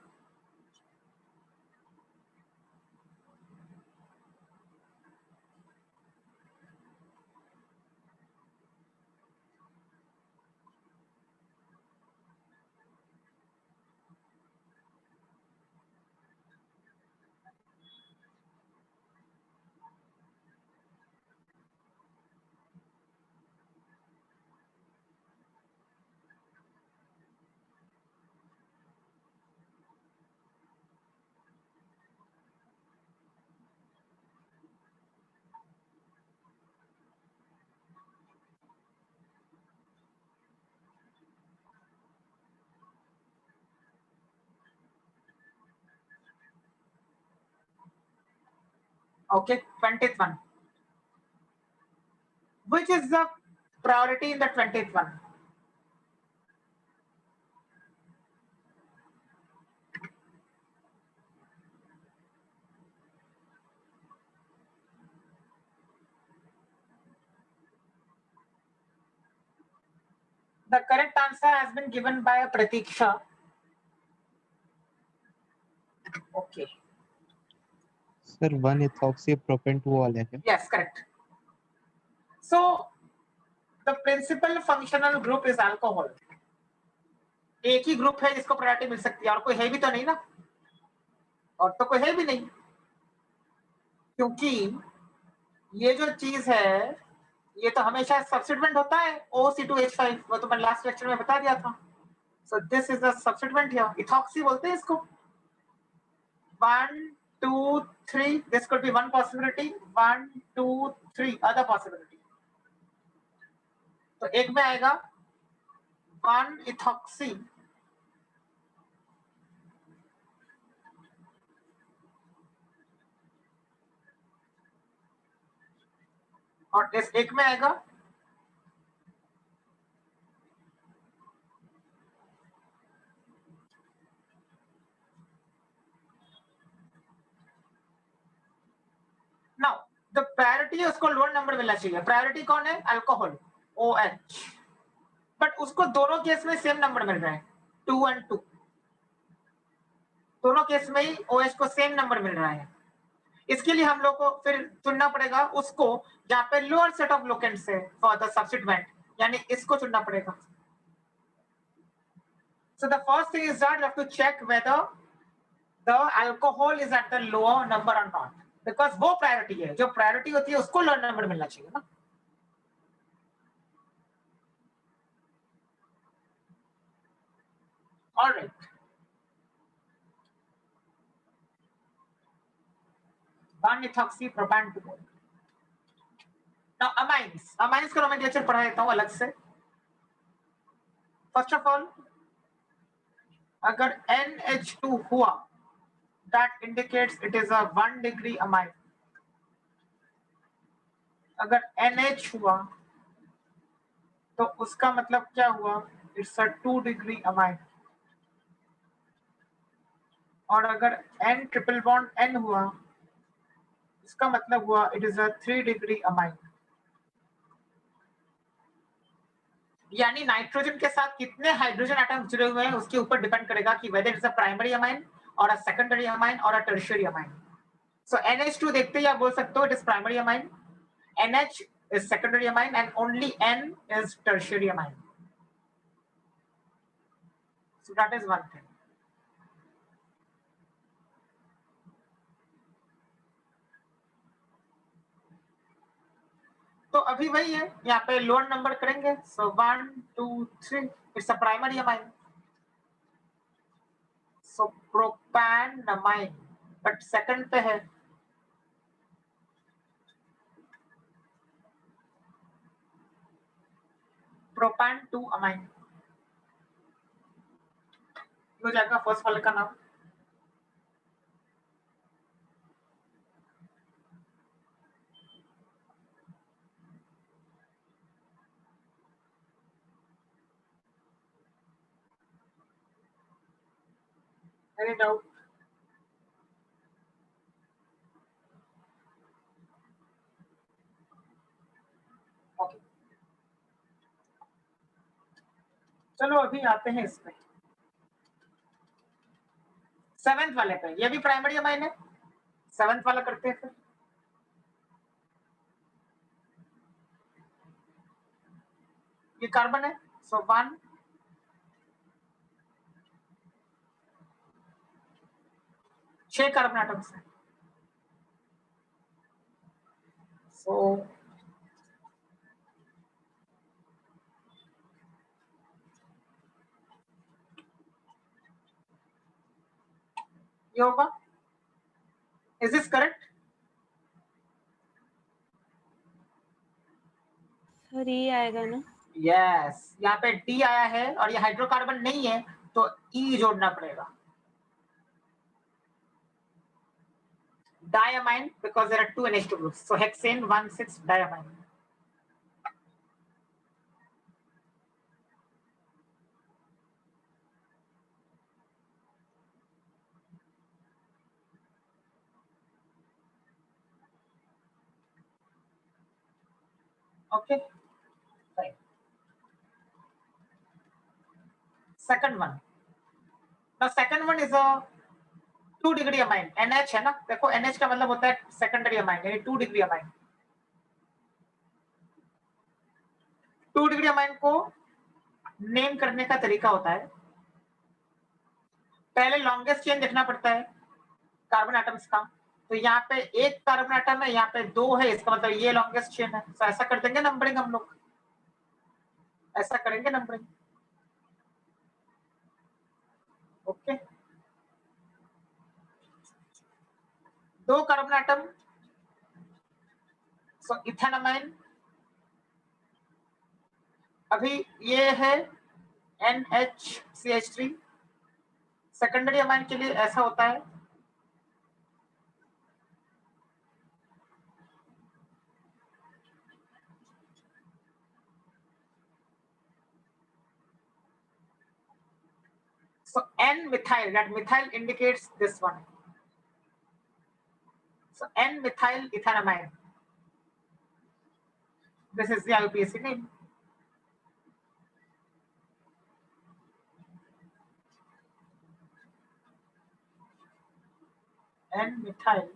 B: Okay, 20th one. Which is the priority in the 20th one? The correct answer has been given by Pratiksha. Okay.
E: Sir 1 ethoxy propane 2 वाला है क्या?
B: Yes, correct. So the principal functional group is alcohol. एक ही group है जिसको priority मिल सकती है, और कोई है भी तो नहीं ना, और तो कोई है भी नहीं, क्योंकि ये जो चीज है ये तो हमेशा सब्स्टिट्यूएंट होता है OC2H5, वो तो मैंने लास्ट लेक्चर में बता दिया था। So this is the substituent here, ethoxy बोलते हैं इसको। 1 2 3, this could be one possibility, 1 2 3 other possibility. तो एक में आएगा 1 इथॉक्सी और इस एक में आएगा नाउ द प्रायोरिटी है, उसको लोअर नंबर मिलना चाहिए। प्रायोरिटी कौन है? अल्कोहल, OH, बट उसको दोनों केस में सेम नंबर मिल रहा है, 2 और 2, दोनों केस में ही OH को सेम नंबर मिल रहा है। इसके लिए हम लोग को फिर चुनना पड़ेगा उसको जहां पे लोअर सेट ऑफ लोकेंट्स है फॉर द सब्स्टिट्यूएंट, यानी इसको चुनना पड़ेगा। So the first thing is that you have to check whether the alcohol is at the lower number or not, because वो प्रायोरिटी है, जो प्रायोरिटी होती है उसको लोअर नंबर मिलना चाहिए ना। All right. One ethoxy propan 2. Now amines, amines का nomenclature पढ़ा देता हूँ अलग से। First of all, अगर NH2 हुआ, that indicates it is a 1 degree amine. अगर NH हुआ तो उसका मतलब क्या हुआ? It's a 2 degree amine. और अगर n ट्रिपल बॉन्ड n हुआ, इसका मतलब हुआ it is a 3 degree amine. यानी नाइट्रोजन के साथ कितने हाइड्रोजन एटम्स जुड़े हुए हैं उसके ऊपर डिपेंड करेगा कि whether it's a primary amine और अ सेकेंडरी अमाइन और अ टर्शियरी अमाइन। सो NH2 देखते ही आप बोल सकते हो it is primary amine, NH is secondary amine and only N is tertiary amine. So that is one thing. तो अभी वही है, यहाँ पे लोअर नंबर करेंगे। So 1 2 3 it's a primary amine. So propanamine, but second पे है। प्रोपैन 2 अमाइन हो जाएगा फर्स्ट वाले का नाम। Any doubt? ओके, चलो अभी आते हैं इसमें सेवेंथ वाले पे। ये भी प्राइमरी अमाइन है, सेवेंथ वाला करते हैं फिर। ये कार्बन है, सो 1 6 कार्बन एटम्स है। सो ये होगा, इज दिस करेक्ट?
D: सर ये आएगा ना?
B: यस, यहाँ पे डी आया है और ये हाइड्रोकार्बन नहीं है तो ई जोड़ना पड़ेगा। Diamine, because there are 2 NH2 groups, so hexane 1,6 diamine. Okay, fine. Second one. Now second one is a 2 degree amine. NH है ना, देखो NH का मतलब होता है सेकेंडरी अमाइन, यानी 2 डिग्री अमाइन। 2 डिग्री अमाइन को नेम करने का तरीका होता है, पहले लॉन्गेस्ट चेन देखना पड़ता है कार्बन एटम्स का। तो यहाँ पे एक कार्बन एटम है, यहाँ पे 2 है, इसका मतलब ये लॉन्गेस्ट चेन है। तो ऐसा कर देंगे नंबरिंग, हम लोग ऐसा करेंगे नंबरिंग। ओके, 2 कार्बन एटम, सो इथेनमाइन। अभी ये है NHCH3। सेकेंडरी अमाइन के लिए ऐसा होता है, so N-methyl, that methyl indicates this one. So N-methyl ethanamine. This is the IUPAC name. N-methyl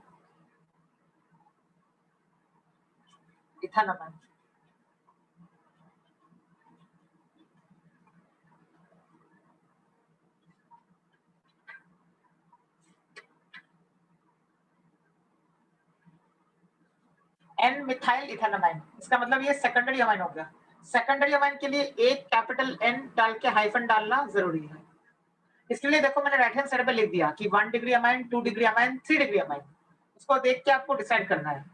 B: ethanamine. N-methyl ethanamine, इसका मतलब ये सेकेंडरी अमाइन हो गया। सेकेंडरी अमाइन के लिए एक कैपिटल N डाल के हाइफन डालना जरूरी है। इसके लिए देखो मैंने राइट हैंड साइड पे लिख दिया कि 1 degree amine, 2 degree amine, 3 degree amine. इसको देख के आपको डिसाइड करना है।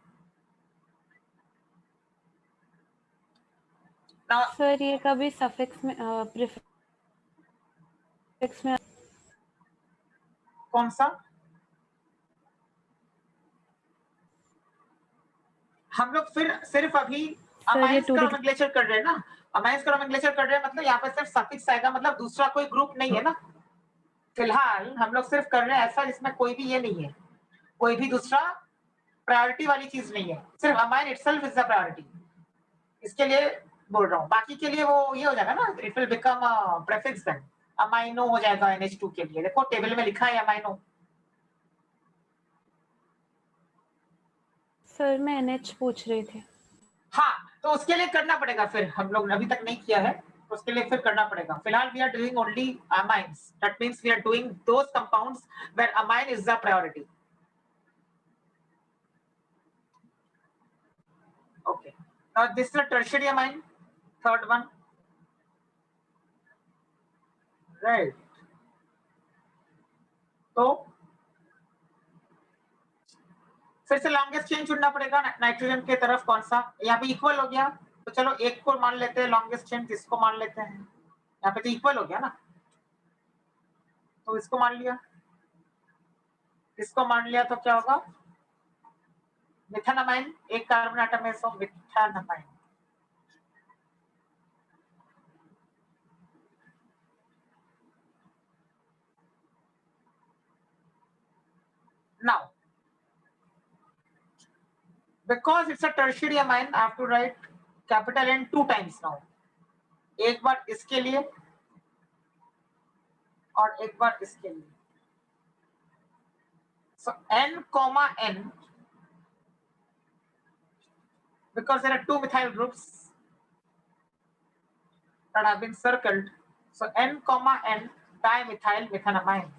D: सर ये कभी सफिक्स में प्रीफिक्स में
B: कौन सा? हम लोग फिर सिर्फ अभी
D: सर ये
B: अमाइंस
D: टू
B: का
D: डिग्री
B: नोमेनक्लेचर कर रहे हैं ना, अमाइंस का नोमेनक्लेचर कर रहे हैं मतलब यहाँ पे सिर्फ सफिक्स आएगा, मतलब दूसरा कोई ग्रुप नहीं है ना। फिलहाल हम लोग सिर्फ कर रहे हैं ऐसा जिसमें कोई भी ये नहीं है, कोई भी दूसरा प्रायोरिटी वाली चीज नहीं है, सिर्फ amine itself is the priority. इसके लिए बोल रहा हूँ, बाकी के लिए वो ये हो जाएगा ना, it will become prefix then, amino हो जाएगा NH2 के लिए। देखो टेबल में लिखा है अमाइनो।
D: सर मैं NH पूछ रही थी।
B: हाँ, तो उसके लिए करना पड़ेगा, फिर हम लोग ने अभी तक नहीं किया है, तो उसके लिए फिर करना पड़ेगा। फिलहाल we are doing only amines, that means we are doing those compounds where amine is the priority. Okay, now this is a tertiary amine, third one, right? तो फिर से लॉन्गेस्ट चेन चुनना पड़ेगा नाइट्रोजन के तरफ, कौन सा, यहाँ पे इक्वल हो गया, तो चलो एक को मान लेते हैं लॉन्गेस्ट चेन, किसको मान लेते हैं, यहाँ पे तो इक्वल हो गया ना, तो इसको मान लिया, इसको मान लिया, तो क्या होगा, मिथानमाइन, एक कार्बन एटम है, सो मिथानमाइन। Now, because it's a tertiary amine, I have to write capital N 2 times now. एक बार इसके लिए और एक बार इसके लिए. So N comma N, because there are two methyl groups that have been circled. So N comma N dimethyl methanamine.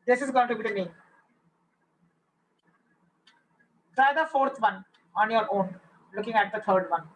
B: This is going to be the name. Try the fourth one on your own, looking at the third one.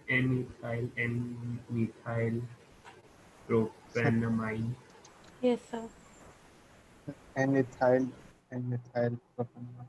F: N-ethyl, N-methyl propanamine.
D: Yes, sir.
E: N-ethyl propanamide.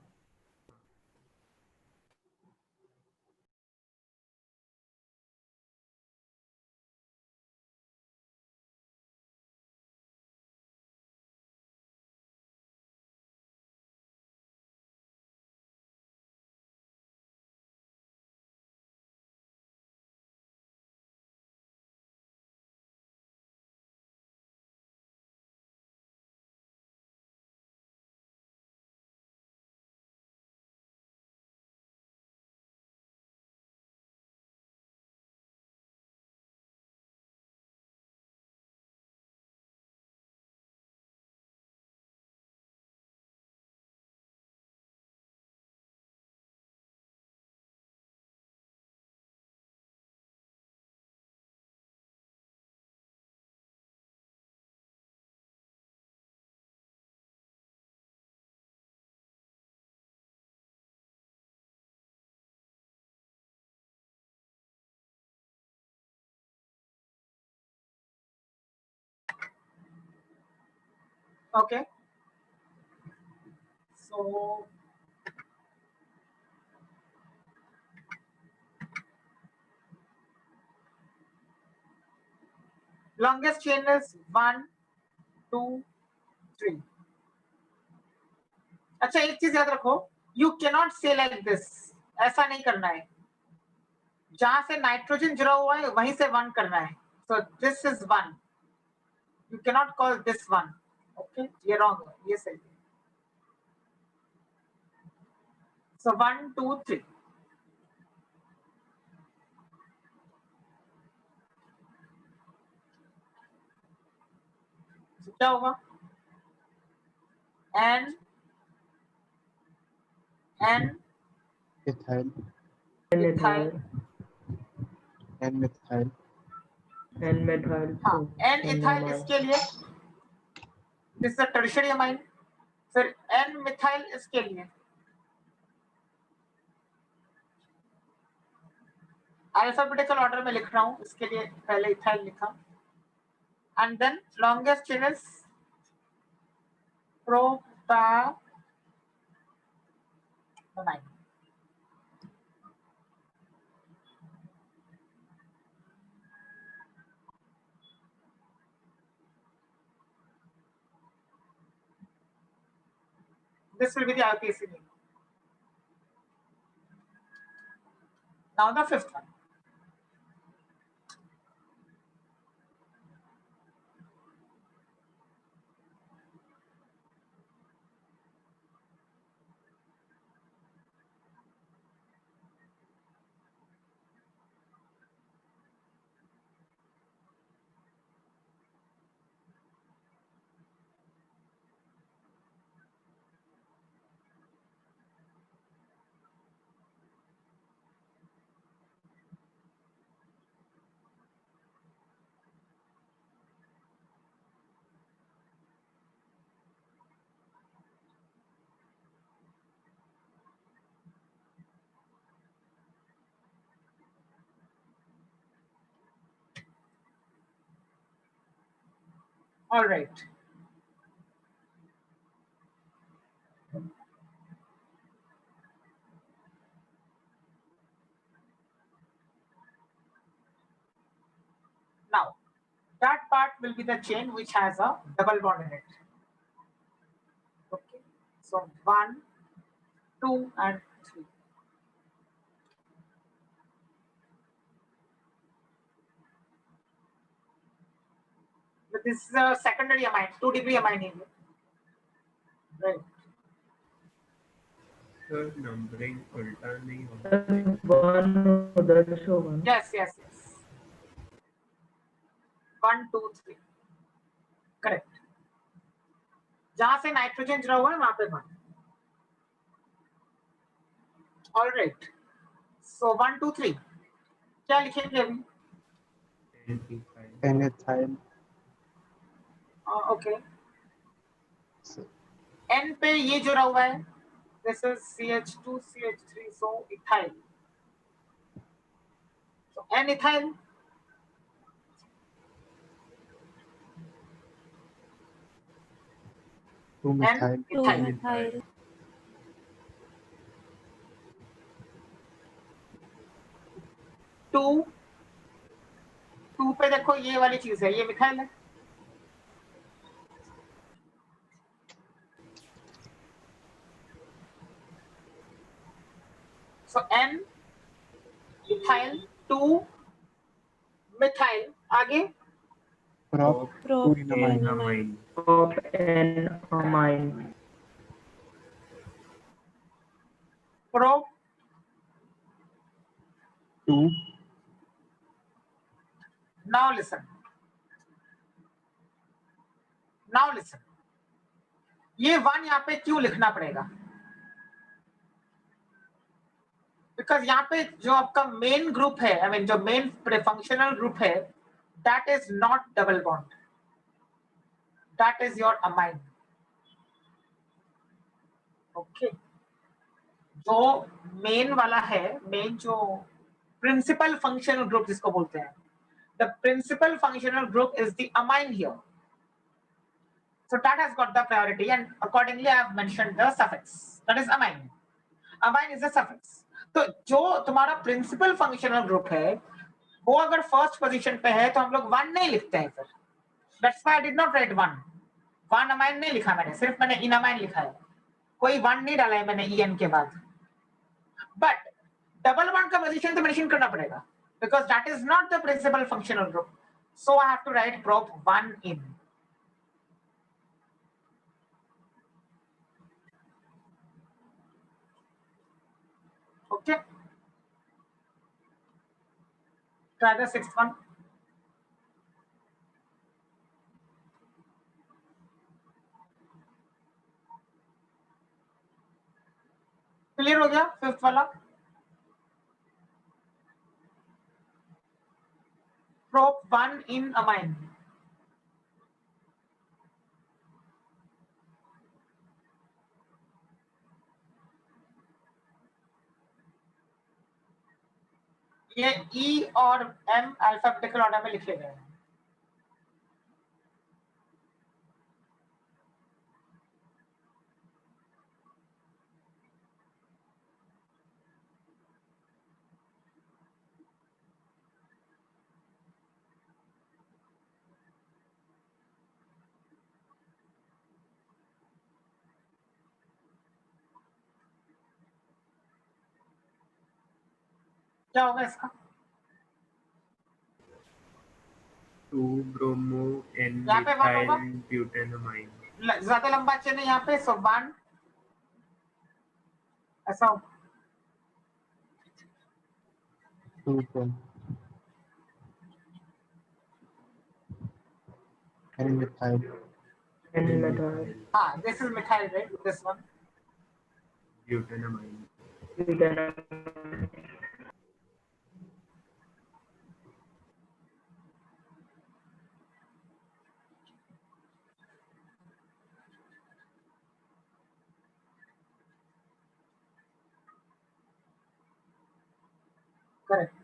B: Okay. So longest chain is 1, 2, 3. अच्छा एक चीज याद रखो, you cannot say like this, ऐसा नहीं करना है, जहां से नाइट्रोजन जुड़ा हुआ है वहीं से 1 करना है. So this is 1. You cannot call this 1. Okay, ये wrong है, ये सही है. So 1, 2, 3. So क्या होगा? N
E: ethyl,
B: ethyl,
E: N-methyl,
G: N-methyl.
B: हाँ N ethyl इसके लिए, this is a tertiary amine. फिर N methyl इसके लिए अल्फाबेटिकल ऑर्डर में लिख रहा हूँ, इसके लिए पहले इथाइल लिखा. And then longest chain is propanamine. This will be the RPC name. Now the fifth one. All right. Now, that part will be the chain which has a double bond in it. Okay. So 1, 2, and 3. But this is a secondary amine, 2-degree amine here. Right.
F: Sir numbering उल्टा नहीं होना
G: Sir, one उधर से होगा ना?
B: Yes, yes, yes. 1, 2, 3. Correct. जहां से nitrogen जुड़ा हुआ है वहां पे 1. All right. So 1, 2, 3. क्या लिखेंगे अभी?
E: N-ethyl,
B: Okay. N पे ये जुड़ा हुआ है. This is CH2, CH3, so ethyl. So N-ethyl.
E: 2-methyl,
B: N-ethyl.
D: 2-methyl.
B: 2 पे देखो ये वाली चीज है, ये मिथाइल है. So N ethyl 2 methyl आगे
D: Propanamide.
G: Propanamide.
B: pro
E: 2,
B: now listen ये 1 यहाँ पे क्यों लिखना पड़ेगा? बिकॉज यहाँ पे जो आपका मेन ग्रुप है, आई मीन जो मेन फंक्शनल ग्रुप है, that is not double bond, that is your amine. Okay. जो मेन वाला है, मेन जो प्रिंसिपल फंक्शनल ग्रुप जिसको बोलते हैं, the principal functional group is the amine here. So that has got the priority, and accordingly I have mentioned the suffix. That is amine. Amine is a suffix. तो जो तुम्हारा principal functional group है, वो अगर first position पे है तो हम लोग 1 नहीं लिखते हैं फिर. That's why I did not write 1. 1 amine नहीं लिखा मैंने, सिर्फ मैंने in amine लिखा है. कोई 1 नहीं डाला है मैंने en के बाद. But डबल बॉन्ड का पोजीशन तो मेंशन करना पड़ेगा, because that is not the principal functional group. So I have to write prop 1 in. Okay. Try the sixth one. Clear हो गया फिफ्थ वाला? प्रोप 1 इन अमाइन. ये ई और एम अल्फाबेटिकल ऑर्डर में लिखे गए हैं. क्या होगा इसका?
F: 2-bromo
B: यहाँ पे वन होगा?
F: n-methyl butanamine.
B: ज्यादा लंबा चेन है यहाँ पे, सो 1 ऐसा होगा.
E: 2 N-methyl.
G: N-methyl
B: हाँ, this is methyl, right? This one.
F: butanamine.
G: butanamine.
B: Correct.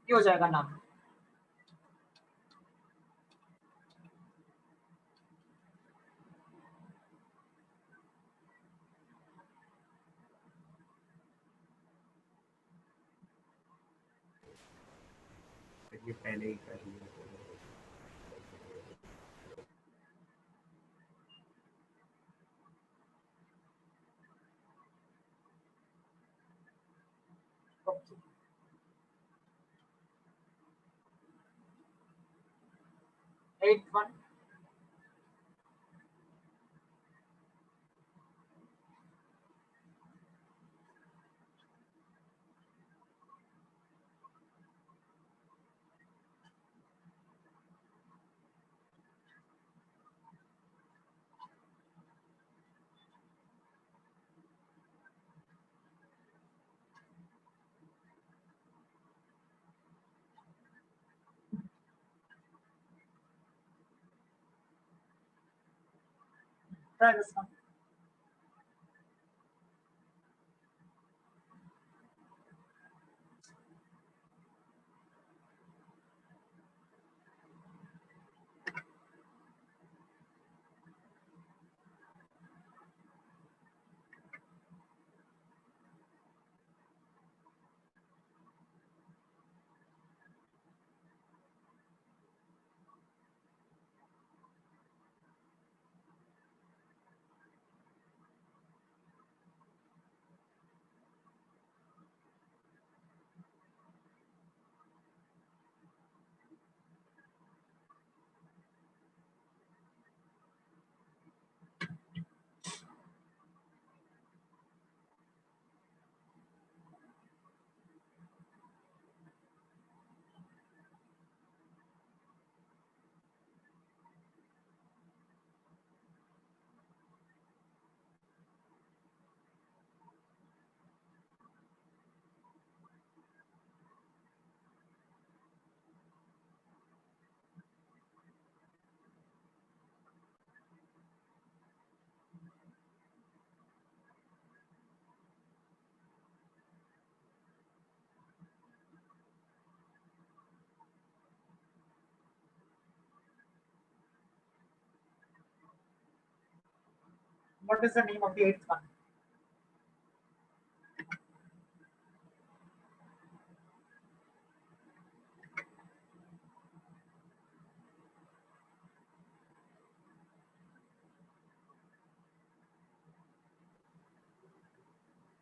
B: ये हो जाएगा नाम.
F: ये पहले ही कर लिया.
B: Okay. Eighth one. Try this one. What is the name of the eighth one?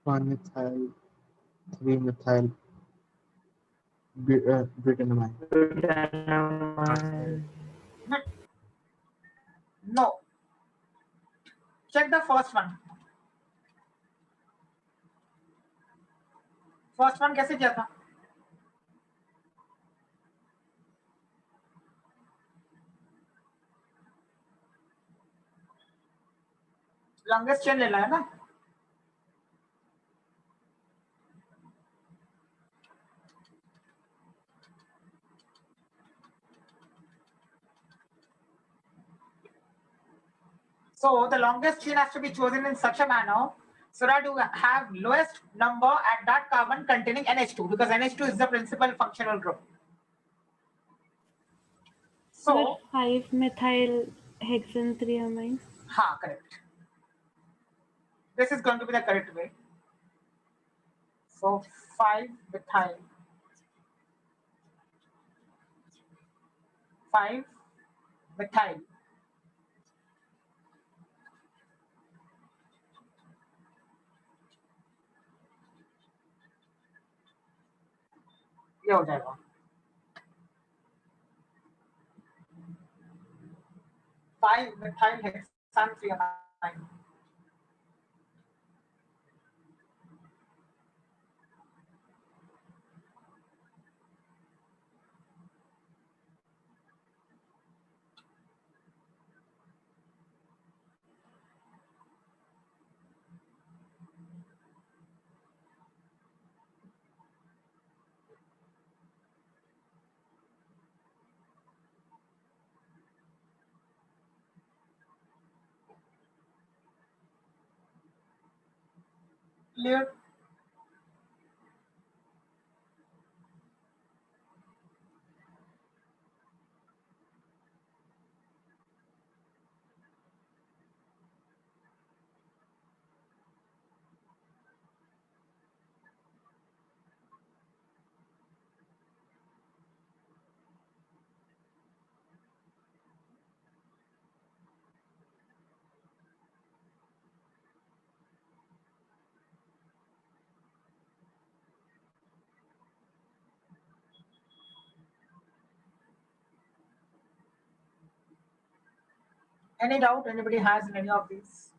E: One methyl, 3-methyl butanamine.
G: Butanamine.
B: No. Check the first one. First one कैसे किया था? लॉन्गेस्ट चेन लेना है ना. So the longest chain has to be chosen in such a manner so that you have lowest number at that carbon containing NH2, because NH2 is the principal functional group. So
D: 5-methyl hexane 3amine.
B: ha, correct. This is going to be the correct way. So 5-methyl 5-methyl ये हो जाएगा. 5-methyl hexane 3amine. Clear? Any doubt anybody has in any of these?